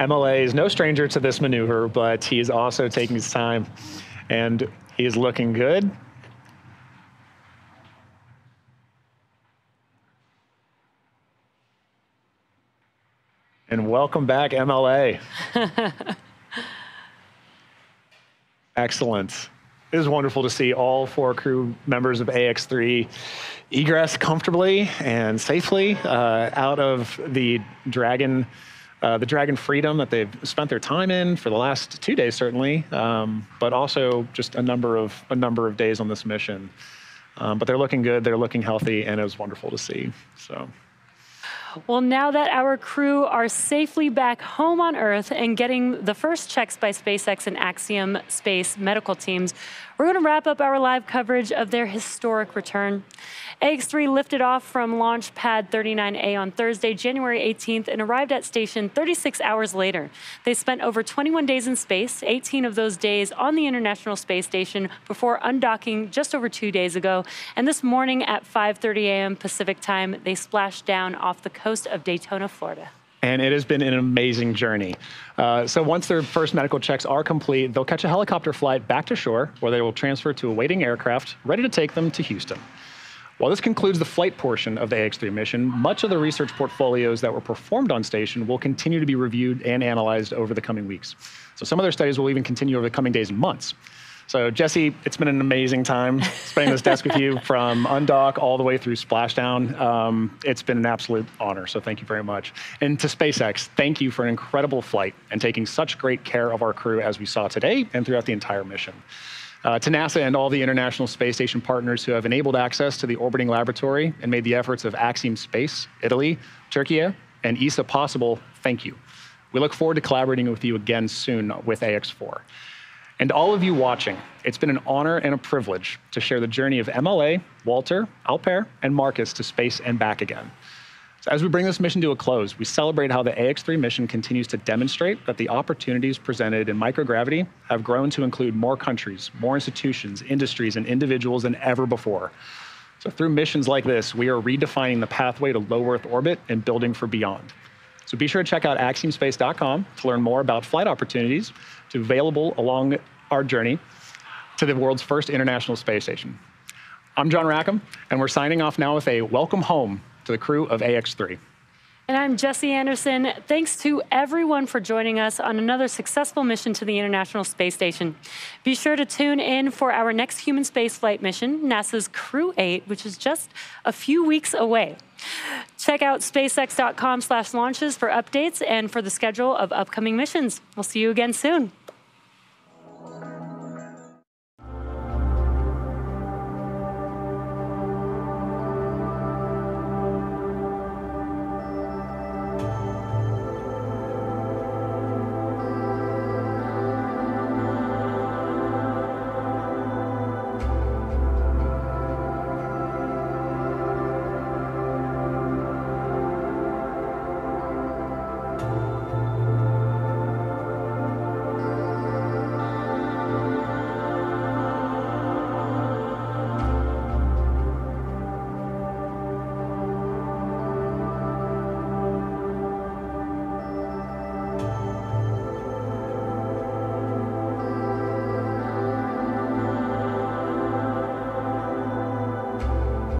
MLA is no stranger to this maneuver, but he is also taking his time, and he is looking good. And welcome back, MLA. Excellent. It is wonderful to see all 4 crew members of AX3 egress comfortably and safely out of the Dragon Freedom that they've spent their time in for the last 2 days, certainly, but also just a number of days on this mission. But they're looking good, they're looking healthy, and it was wonderful to see. So. Well, now that our crew are safely back home on Earth and getting the first checks by SpaceX and Axiom Space medical teams, we're going to wrap up our live coverage of their historic return. AX3 lifted off from Launch Pad 39A on Thursday, January 18th, and arrived at station 36 hours later. They spent over 21 days in space, 18 of those days on the International Space Station before undocking just over 2 days ago. And this morning at 5:30 a.m. Pacific time, they splashed down off the coast of Daytona, Florida. And it has been an amazing journey. So once their first medical checks are complete, they'll catch a helicopter flight back to shore, where they will transfer to a waiting aircraft ready to take them to Houston. While this concludes the flight portion of the AX3 mission, much of the research portfolios that were performed on station will continue to be reviewed and analyzed over the coming weeks. So some of their studies will even continue over the coming days and months. So Jesse, it's been an amazing time spending this desk with you from undock all the way through splashdown. It's been an absolute honor, so thank you very much. And to SpaceX, thank you for an incredible flight and taking such great care of our crew as we saw today and throughout the entire mission. To NASA and all the International Space Station partners who have enabled access to the orbiting laboratory and made the efforts of Axiom Space, Italy, Turkey, and ESA possible, thank you. We look forward to collaborating with you again soon with AX4. And all of you watching, it's been an honor and a privilege to share the journey of MLA, Walter, Alper, and Marcus to space and back again. So as we bring this mission to a close, we celebrate how the AX3 mission continues to demonstrate that the opportunities presented in microgravity have grown to include more countries, more institutions, industries, and individuals than ever before. So through missions like this, we are redefining the pathway to low Earth orbit and building for beyond. So be sure to check out axiomspace.com to learn more about flight opportunities available along our journey to the world's first International Space Station. I'm John Rackham, and we're signing off now with a welcome home to the crew of AX-3. And I'm Jesse Anderson. Thanks to everyone for joining us on another successful mission to the International Space Station. Be sure to tune in for our next human spaceflight mission, NASA's Crew 8, which is just a few weeks away. Check out spacex.com/launches for updates and for the schedule of upcoming missions. We'll see you again soon.